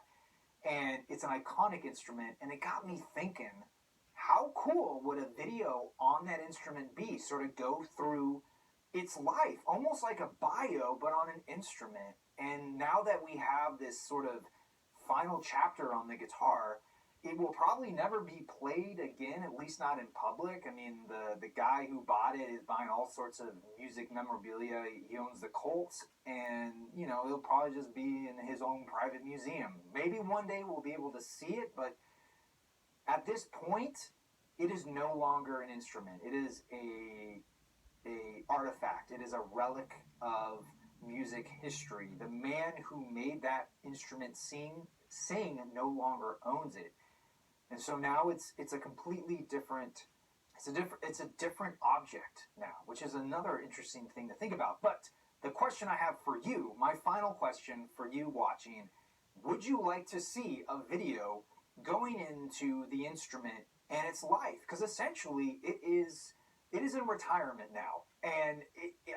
S1: and it's an iconic instrument, and it got me thinking, how cool would a video on that instrument be? Sort of go through its life, almost like a bio, but on an instrument. And now that we have this sort of final chapter on the guitar, it will probably never be played again, at least not in public. I mean, the guy who bought it is buying all sorts of music memorabilia. He owns the Colts, and, you know, it'll probably just be in his own private museum. Maybe one day we'll be able to see it, but at this point, it is no longer an instrument. It is a artifact. It is a relic of music history. The man who made that instrument sing no longer owns it. And so now it's a completely different, it's a different object now, which is another interesting thing to think about. But the question I have for you, my final question for you watching, would you like to see a video going into the instrument and its life? Because essentially it is it is in retirement now, and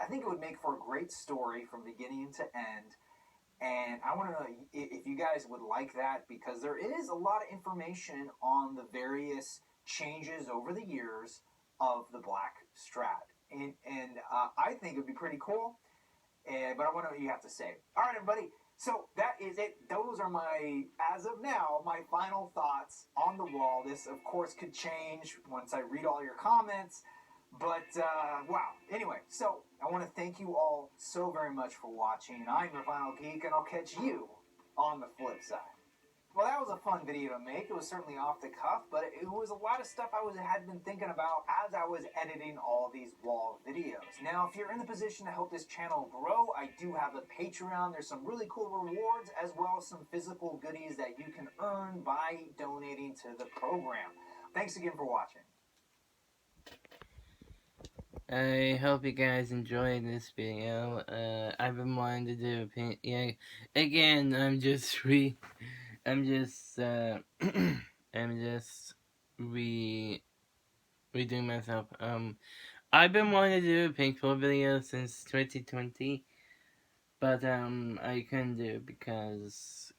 S1: I think it would make for a great story from beginning to end. And I want to know if you guys would like that, because there is a lot of information on the various changes over the years of the Black Strat. And I think it would be pretty cool, but I want to know what you have to say. All right, everybody. So that is it. Those are my, as of now, my final thoughts on the wall. This, of course, could change once I read all your comments. But, wow. Anyway, so I want to thank you all so very much for watching. I'm your Final Geek, and I'll catch you on the flip side. Well, that was a fun video to make. It was certainly off the cuff, but it was a lot of stuff had been thinking about as I was editing all these wall videos. Now, if you're in the position to help this channel grow, I do have a Patreon. There's some really cool rewards, as well as some physical goodies that you can earn by donating to the program. Thanks again for watching.
S7: I hope you guys enjoyed this video. I've been wanting to do again, I'm just redoing myself. I've been wanting to do a Pink Floyd video since 2020, but I couldn't do it because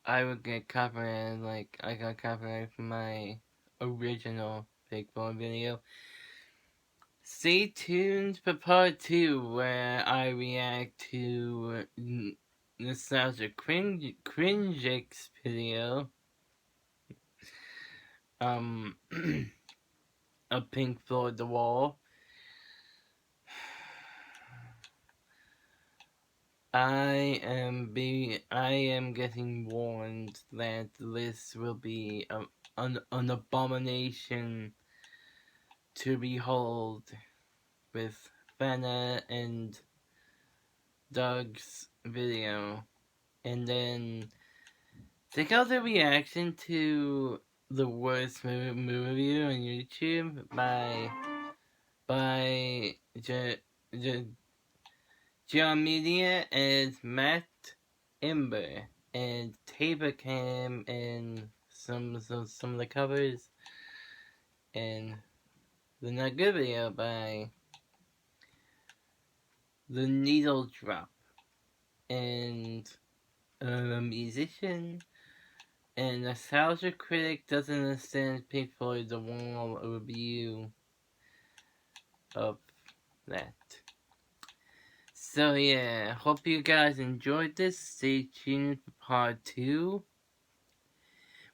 S7: I would get copyrighted. Like, I got copyrighted for my original Pink Floyd video. Stay tuned for part 2, where I react to Nostalgia Cringex video of Pink Floyd The Wall. I am getting warned that this will be an abomination to behold, with Vanna and Doug's video. And then check out the reaction to the worst movie review on YouTube by John Media and Matt Ember, and Taper Cam, and some of the covers, and the Not Good video by The Needle Drop, and a musician, and Nostalgia Critic Doesn't Understand Pink Floyd The Wall, a review of that. So yeah, hope you guys enjoyed this. Stay tuned for part 2,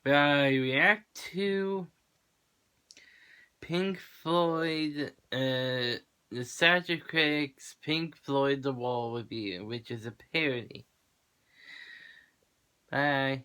S7: where I react to Pink Floyd, Nostalgia Critic's Pink Floyd The Wall review, which is a parody. Bye.